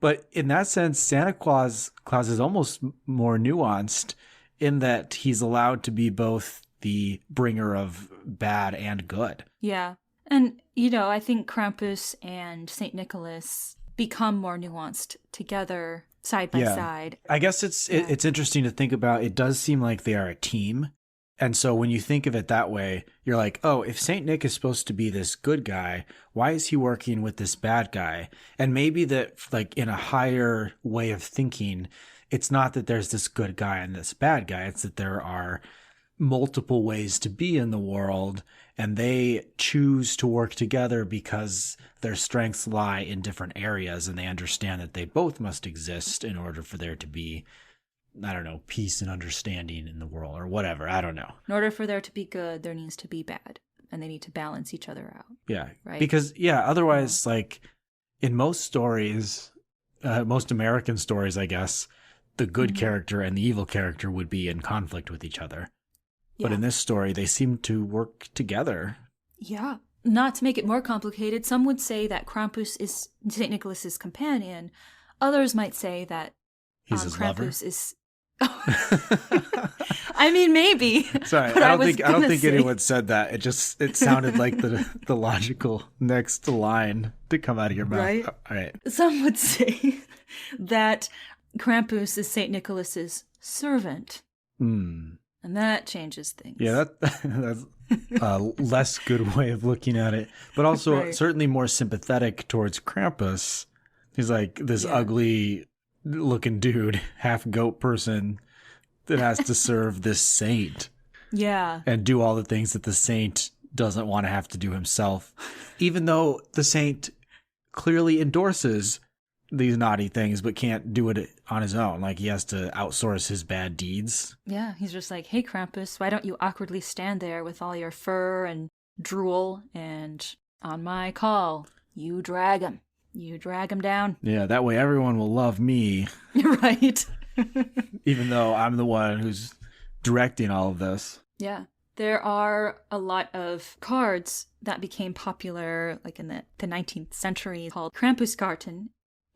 But in that sense, Santa Claus is almost more nuanced in that he's allowed to be both the bringer of bad and good. Yeah. And, I think Krampus and St. Nicholas become more nuanced together, side by side. I guess it's interesting to think about. It does seem like they are a team. And so when you think of it that way, you're like, oh, if Saint Nick is supposed to be this good guy, why is he working with this bad guy? And maybe that, like, in a higher way of thinking, it's not that there's this good guy and this bad guy. It's that there are multiple ways to be in the world, and they choose to work together because their strengths lie in different areas, and they understand that they both must exist in order for there to be, I don't know, peace and understanding in the world or whatever. I don't know. In order for there to be good, there needs to be bad, and they need to balance each other out. Yeah. Right. Because, otherwise, like in most stories, most American stories, I guess, the good character and the evil character would be in conflict with each other. Yeah. But in this story, they seem to work together. Yeah. Not to make it more complicated, some would say that Krampus is St. Nicholas's companion. Others might say that he's his Krampus lover? is I mean, maybe. Sorry, but I don't think say- anyone said that. It sounded like the logical next line to come out of your mouth. Right? All right. Some would say that Krampus is Saint Nicholas's servant, and that changes things. Yeah, that's a less good way of looking at it, but also Right. certainly more sympathetic towards Krampus. He's like this ugly looking dude, half goat person that has to serve this saint Yeah. and do all the things that the saint doesn't want to have to do himself, even though the saint clearly endorses these naughty things but can't do it on his own. Like, he has to outsource his bad deeds. Yeah, he's just like, hey, Krampus, why don't you awkwardly stand there with all your fur and drool, and on my call, you drag him. You drag him down. Yeah, that way everyone will love me, Right. even though I'm the one who's directing all of this. Yeah. There are a lot of cards that became popular like in the 19th century called Krampuskarten.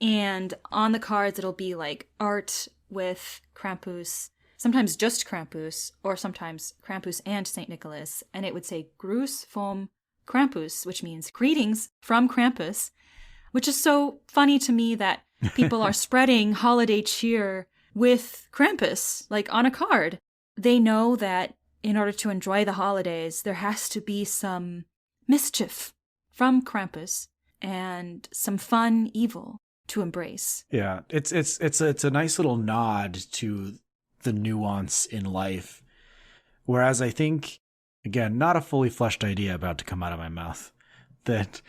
And on the cards, it'll be like art with Krampus, sometimes just Krampus, or sometimes Krampus and St. Nicholas. And it would say Gruß vom Krampus, which means greetings from Krampus, which is so funny to me that people are spreading holiday cheer with Krampus, like on a card. They know that in order to enjoy the holidays, there has to be some mischief from Krampus and some fun evil to embrace. Yeah, it's a nice little nod to the nuance in life. Whereas I think, again, not a fully fleshed idea about to come out of my mouth, that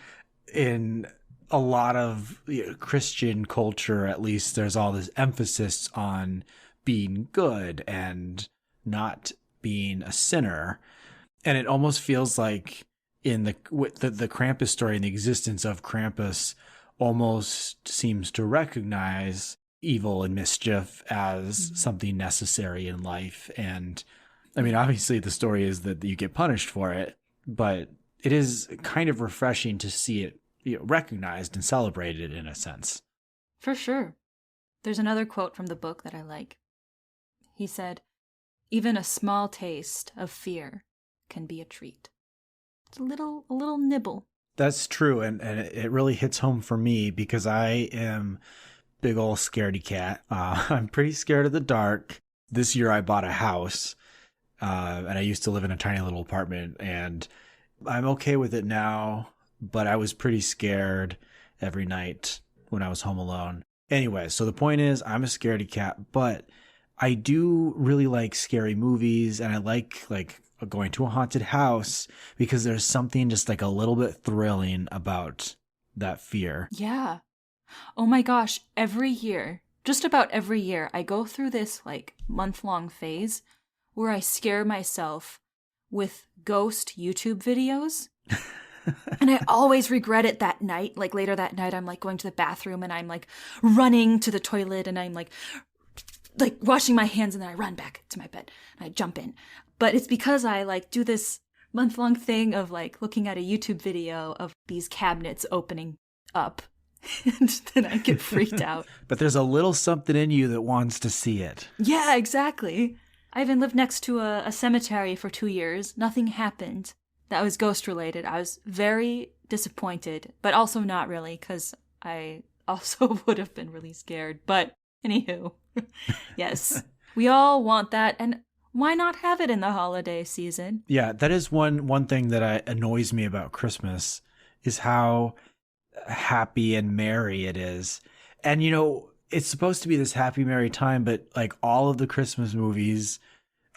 in a lot of Christian culture, at least, there's all this emphasis on being good and not being a sinner. And it almost feels like in the Krampus story and the existence of Krampus almost seems to recognize evil and mischief as something necessary in life. And I mean, obviously the story is that you get punished for it, but it is kind of refreshing to see it recognized and celebrated in a sense. For sure. There's another quote from the book that I like. He said, "Even a small taste of fear can be a treat." It's a little nibble. That's true, and it really hits home for me because I am big old scaredy cat. I'm pretty scared of the dark. This year I bought a house, and I used to live in a tiny little apartment, and I'm okay with it now, but I was pretty scared every night when I was home alone. Anyway, so the point is, I'm a scaredy cat, but I do really like scary movies, and I like going to a haunted house because there's something just like a little bit thrilling about that fear. Yeah. Oh my gosh, every year, just about every year, I go through this like month-long phase where I scare myself with ghost YouTube videos. And I always regret it that night. Like later that night, I'm like going to the bathroom and I'm like running to the toilet and I'm like washing my hands, and then I run back to my bed and I jump in. But it's because I like do this month-long thing of like looking at a YouTube video of these cabinets opening up. And then I get freaked out. But there's a little something in you that wants to see it. Yeah, exactly. I even lived next to a cemetery for 2 years. Nothing happened that was ghost related. I was very disappointed, but also not really, because I also would have been really scared. But anywho, yes, we all want that, and why not have it in the holiday season? Yeah, that is one thing that annoys me about Christmas is how happy and merry it is. And it's supposed to be this happy, merry time, but like all of the Christmas movies,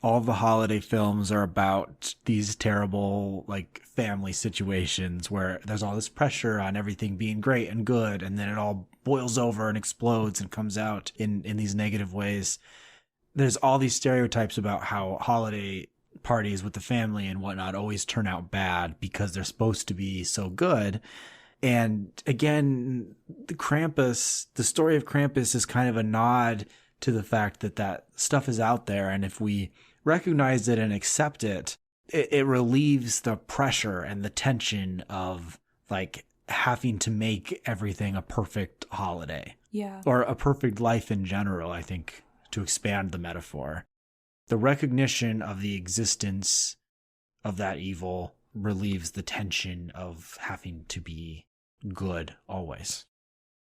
all of the holiday films are about these terrible like family situations where there's all this pressure on everything being great and good, and then it all boils over and explodes and comes out in these negative ways. There's all these stereotypes about how holiday parties with the family and whatnot always turn out bad because they're supposed to be so good. And again, the story of Krampus is kind of a nod to the fact that stuff is out there. And if we recognize it and accept it, it relieves the pressure and the tension of like having to make everything a perfect holiday. Yeah. Or a perfect life in general, I think, to expand the metaphor. The recognition of the existence of that evil relieves the tension of having to be good always.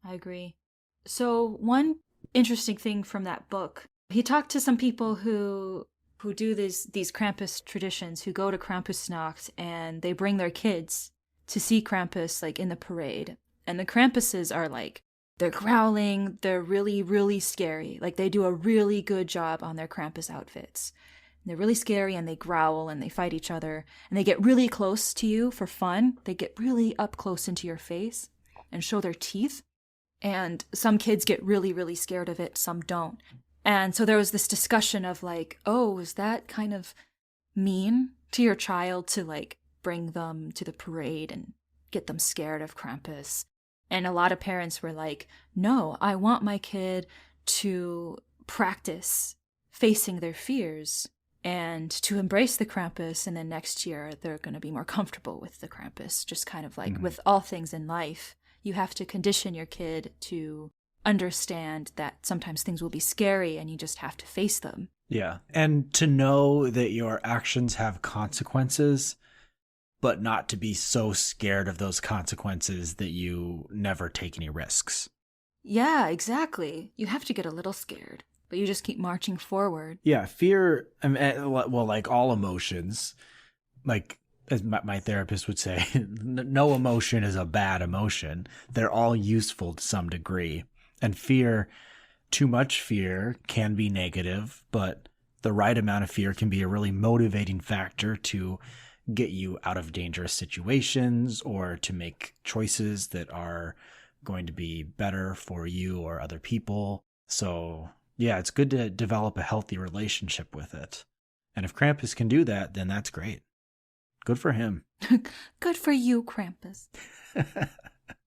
I agree. So one interesting thing from that book, he talked to some people who do these Krampus traditions, who go to Krampusnacht, and they bring their kids to see Krampus like in the parade. And the Krampuses are like, they're growling, they're really, really scary. Like they do a really good job on their Krampus outfits. And they're really scary and they growl and they fight each other. And they get really close to you for fun. They get really up close into your face and show their teeth. And some kids get really, really scared of it, some don't. And so there was this discussion of like, oh, is that kind of mean to your child to like bring them to the parade and get them scared of Krampus? And a lot of parents were like, no, I want my kid to practice facing their fears and to embrace the Krampus. And then next year, they're going to be more comfortable with the Krampus, just kind of like with all things in life. You have to condition your kid to understand that sometimes things will be scary and you just have to face them. Yeah. And to know that your actions have consequences, but not to be so scared of those consequences that you never take any risks. Yeah, exactly. You have to get a little scared, but you just keep marching forward. Yeah, fear, well, like all emotions, like as my therapist would say, no emotion is a bad emotion. They're all useful to some degree. And fear, too much fear can be negative, but the right amount of fear can be a really motivating factor to get you out of dangerous situations or to make choices that are going to be better for you or other people. So yeah, it's good to develop a healthy relationship with it. And if Krampus can do that, then that's great. Good for him. Good for you, Krampus.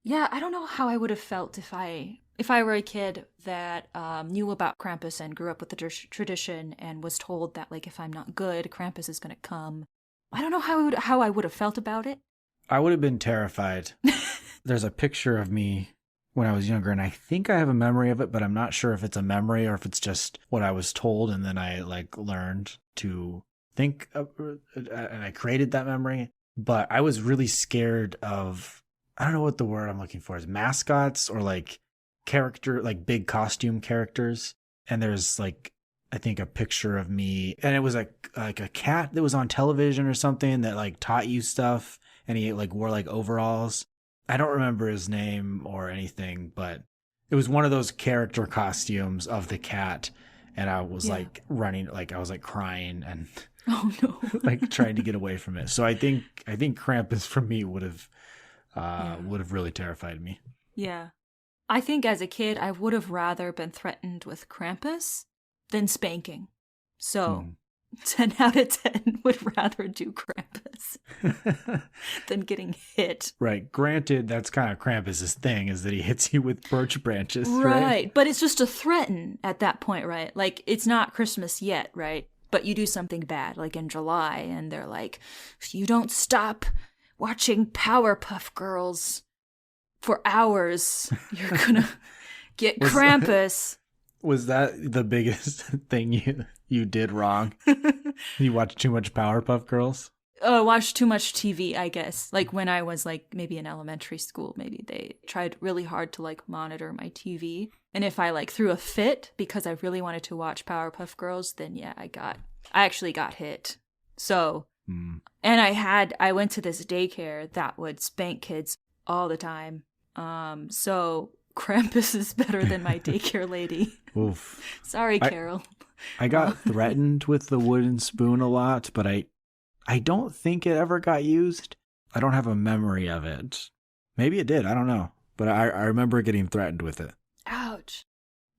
Yeah, I don't know how I would have felt if I were a kid that knew about Krampus and grew up with the tradition and was told that like if I'm not good, Krampus is going to come. I don't know how I would have felt about it. I would have been terrified. There's a picture of me when I was younger, and I think I have a memory of it, but I'm not sure if it's a memory or if it's just what I was told, and then I like learned to think of, and I created that memory. But I was really scared of, I don't know what the word I'm looking for is, mascots or like character, like big costume characters. And there's like, I think a picture of me, and it was like a cat that was on television or something that like taught you stuff, and he like wore like overalls. I don't remember his name or anything, but it was one of those character costumes of the cat, and I was like running, like I was like crying and oh no, like trying to get away from it. So I think Krampus for me would have really terrified me. Yeah, I think as a kid I would have rather been threatened with Krampus than spanking. So 10 out of 10 would rather do Krampus than getting hit. Right. Granted, that's kind of Krampus's thing, is that he hits you with birch branches. Right. But it's just a threaten at that point, right? Like, it's not Christmas yet, right? But you do something bad, like in July, and they're like, if you don't stop watching Powerpuff Girls for hours, you're gonna get Krampus. Was that the biggest thing you did wrong? You watched too much Powerpuff Girls? Watched too much TV, I guess. Like when I was like maybe in elementary school, maybe they tried really hard to like monitor my TV. And if I like threw a fit because I really wanted to watch Powerpuff Girls, then yeah, I actually got hit. So, and I went to this daycare that would spank kids all the time. So Krampus is better than my daycare lady. Oof. Sorry, Carol. I got threatened with the wooden spoon a lot, but I don't think it ever got used. I don't have a memory of it. Maybe it did. I don't know. But I remember getting threatened with it. Ouch.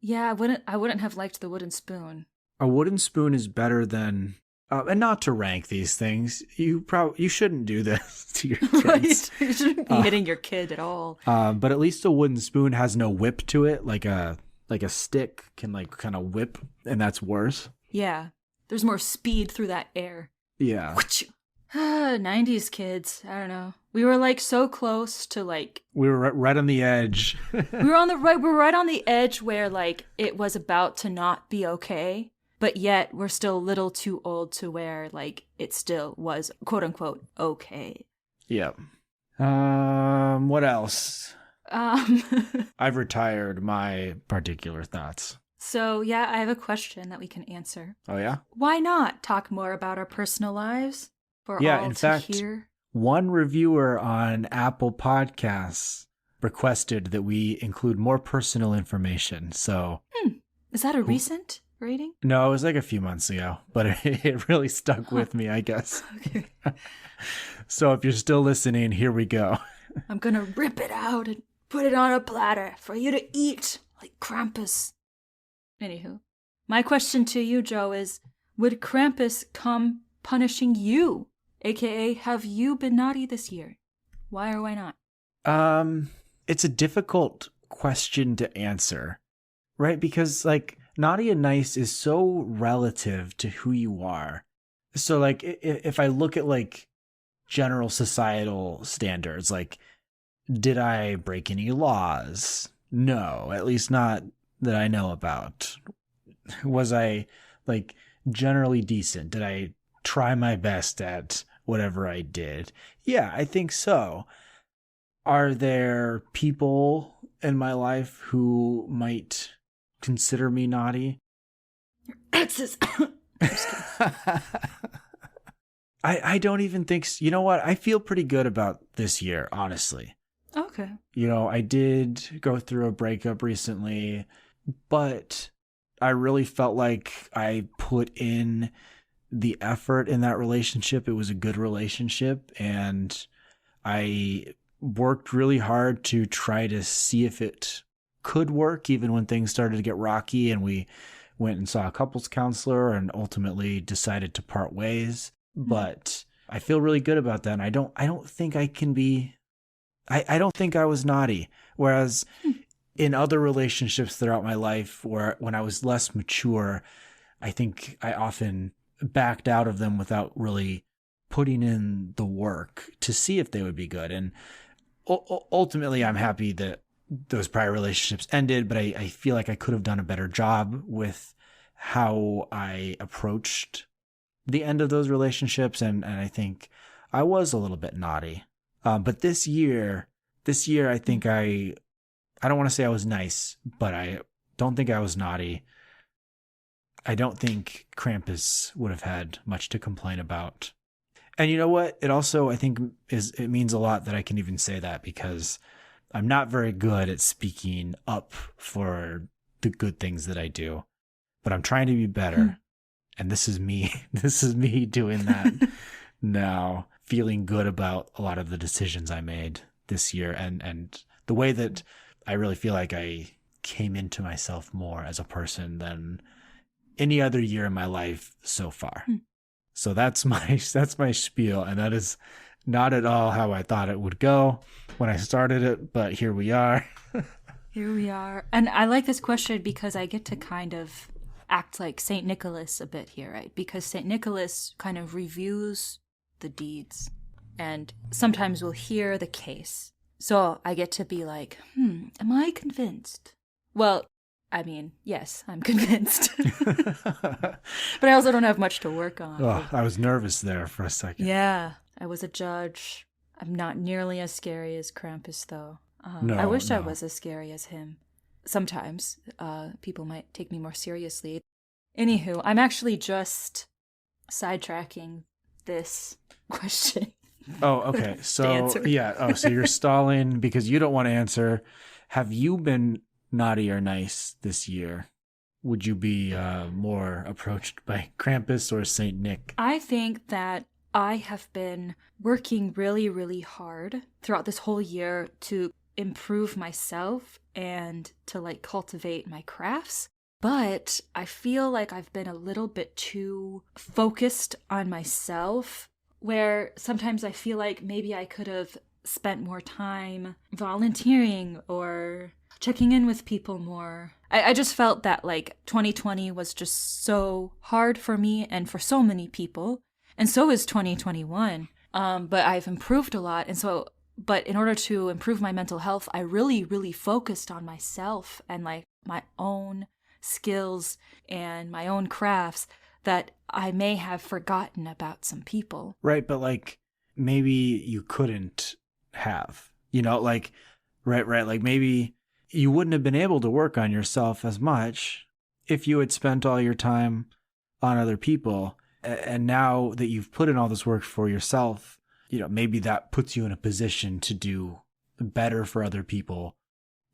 Yeah, I wouldn't have liked the wooden spoon. A wooden spoon is better than, and not to rank these things, you shouldn't do this to your kids. Right. You shouldn't be hitting your kid at all. But at least a wooden spoon has no whip to it, like a stick can like kind of whip, and that's worse. Yeah. There's more speed through that air. Yeah. 90s kids. I don't know. We were like so close to like We were right on the edge. we were right on the edge where like it was about to not be okay, but yet we're still a little too old to where like it still was quote unquote okay. Yep. What else? I've retired my particular thoughts. So yeah, I have a question that we can answer. Oh yeah? Why not talk more about our personal lives for Yeah, all in to fact, hear? one reviewer on Apple Podcasts requested that we include more personal information. So Is that a recent rating? no, it was like a few months ago, but it really stuck with me, I guess. Okay. So if you're still listening, here we go. I'm gonna rip it out and put it on a platter for you to eat like Krampus. Anywho, my question to you, Joe, is would Krampus come punishing you? AKA, have you been naughty this year? Why or why not? It's a difficult question to answer, right? Because like naughty and nice is so relative to who you are. So like if I look at like general societal standards, like did I break any laws? No, at least not that I know about. Was I like generally decent? Did I try my best at whatever I did? Yeah, I think so. Are there people in my life who might consider me naughty? Your exes. I don't even think so. You know what? I feel pretty good about this year, honestly. Okay. You know, I did go through a breakup recently, but I really felt like I put in the effort in that relationship. It was a good relationship, and I worked really hard to try to see if it could work, even when things started to get rocky, and we went and saw a couples counselor and ultimately decided to part ways. But I feel really good about that. And I don't think I can be, I don't think I was naughty. Whereas in other relationships throughout my life, where when I was less mature, I think I often backed out of them without really putting in the work to see if they would be good. And ultimately, I'm happy that those prior relationships ended, but I feel like I could have done a better job with how I approached the end of those relationships. And I think I was a little bit naughty. But this year, I think I don't want to say I was nice, but I don't think I was naughty. I don't think Krampus would have had much to complain about. And you know what? It also, I think, it means a lot that I can even say that, because I'm not very good at speaking up for the good things that I do, but I'm trying to be better. And this is me doing that now, feeling good about a lot of the decisions I made this year, and the way that I really feel like I came into myself more as a person than any other year in my life so far. So that's my spiel, and that is not at all how I thought it would go when I started it, but here we are. Here we are. And I like this question because I get to kind of act like St. Nicholas a bit here, right? Because St. Nicholas kind of reviews the deeds, and sometimes we'll hear the case. So I get to be like, am I convinced? Well, I mean, yes, I'm convinced. But I also don't have much to work on. Oh, I was nervous there for a second. Yeah, I was a judge. I'm not nearly as scary as Krampus, though. No, I wish I no. was as scary as him. Sometimes people might take me more seriously. Anywho, I'm actually just sidetracking this question. Oh, okay. So answer. yeah. Oh, so you're stalling because you don't want to answer. Have you been naughty or nice this year? Would you be more approached by Krampus or Saint Nick? I think that I have been working really, really hard throughout this whole year to improve myself and to like cultivate my crafts. But I feel like I've been a little bit too focused on myself, where sometimes I feel like maybe I could have spent more time volunteering or checking in with people more. I just felt that like 2020 was just so hard for me and for so many people. And so is 2021. but I've improved a lot. And so, but in order to improve my mental health, I really, really focused on myself and like my own skills and my own crafts that I may have forgotten about some people. Right, but like maybe you couldn't have, like, right, like maybe you wouldn't have been able to work on yourself as much if you had spent all your time on other people. And now that you've put in all this work for yourself, maybe that puts you in a position to do better for other people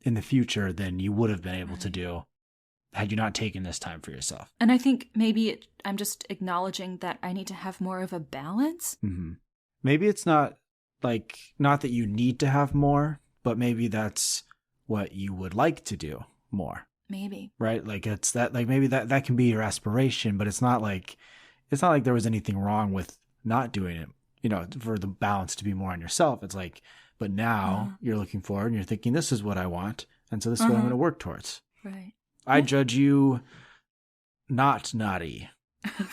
in the future than you would have been able to do had you not taken this time for yourself. And I think maybe I'm just acknowledging that I need to have more of a balance. Mm-hmm. Maybe it's not that you need to have more, but maybe that's what you would like to do more. Maybe. Right? Like it's that, like maybe that can be your aspiration, but it's not like there was anything wrong with not doing it, for the balance to be more on yourself. It's like, but now you're looking forward and you're thinking, this is what I want. And so this is what I'm going to work towards. Right. I judge you not naughty.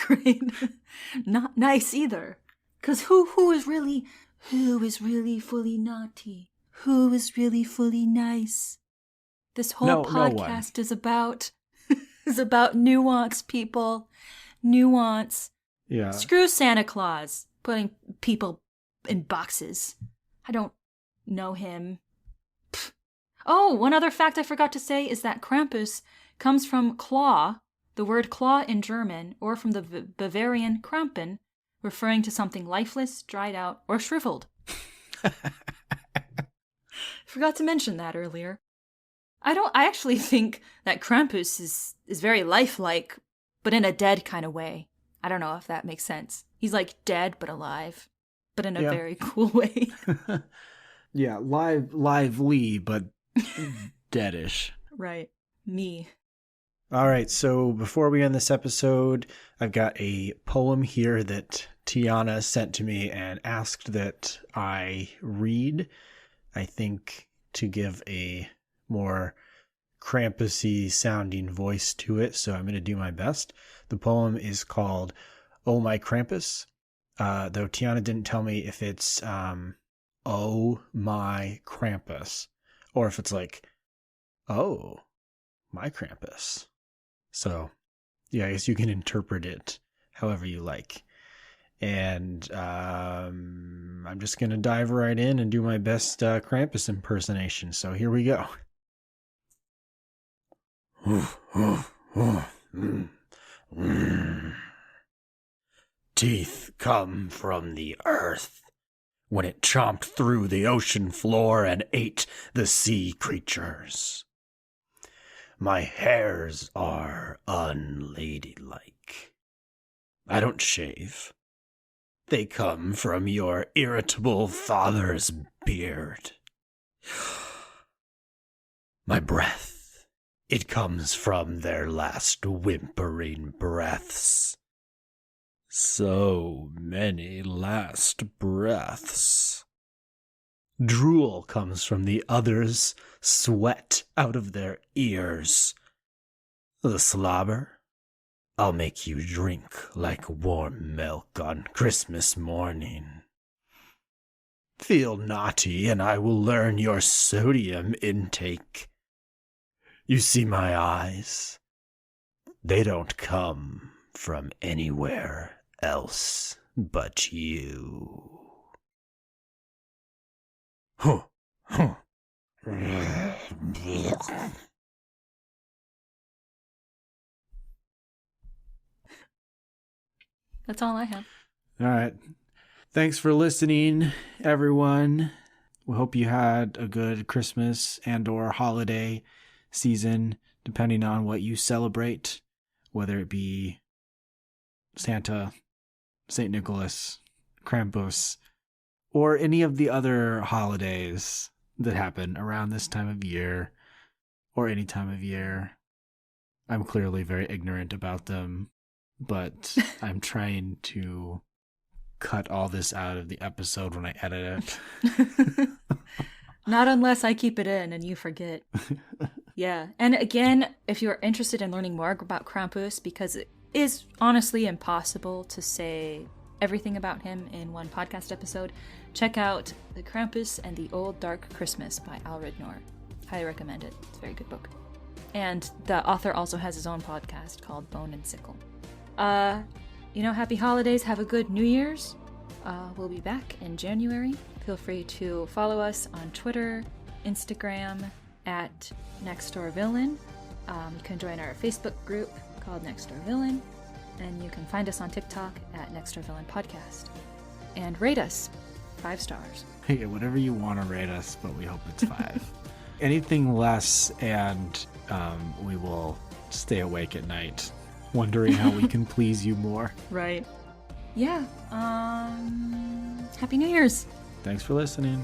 Great. Not nice either. Because who is really fully naughty? Who is really fully nice? This whole podcast is about nuance, people. Nuance. Yeah. Screw Santa Claus putting people in boxes. I don't know him. Pfft. Oh, one other fact I forgot to say is that Krampus comes from claw, the word claw in German, or from the Bavarian Krampen, referring to something lifeless, dried out, or shriveled. Forgot to mention that earlier. I actually think that Krampus is very lifelike, but in a dead kind of way. I don't know if that makes sense. He's like dead but alive, but in a very cool way. Yeah, lively, but deadish. Right. Me. All right, so before we end this episode, I've got a poem here that Tiana sent to me and asked that I read, I think to give a more Krampus-y sounding voice to it, so I'm going to do my best. The poem is called Oh My Krampus, though Tiana didn't tell me if it's Oh My Krampus, or if it's like, Oh My Krampus. So, yeah, I guess you can interpret it however you like. And I'm just going to dive right in and do my best Krampus impersonation. So here we go. Teeth come from the earth when it chomped through the ocean floor and ate the sea creatures. My hairs are unladylike. I don't shave. They come from your irritable father's beard. My breath, it comes from their last whimpering breaths. So many last breaths. Drool comes from the others, sweat out of their ears. The slobber, I'll make you drink like warm milk on Christmas morning. Feel naughty and I will learn your sodium intake. You see my eyes? They don't come from anywhere else but you. Huh. Huh. That's all I have. All right. Thanks for listening, everyone. We hope you had a good Christmas and/or holiday season, depending on what you celebrate, whether it be Santa, St. Nicholas, Krampus, or any of the other holidays that happen around this time of year or any time of year. I'm clearly very ignorant about them, but I'm trying to cut all this out of the episode when I edit it. Not unless I keep it in and you forget. Yeah. And again, if you're interested in learning more about Krampus, because it is honestly impossible to say everything about him in one podcast episode, check out The Krampus and the Old Dark Christmas by Ridenour. Highly recommend it. It's a very good book. And the author also has his own podcast called Bone and Sickle. Happy holidays. Have a good New Year's. We'll be back in January. Feel free to follow us on Twitter, Instagram at Next Door Villain. You can join our Facebook group called Next Door Villain. And you can find us on TikTok at Next Door Villain Podcast. And rate us 5 stars. Hey, whatever you want to rate us, but we hope it's 5. Anything less, and we will stay awake at night, wondering how we can please you more. Right. Yeah. Happy New Year's. Thanks for listening.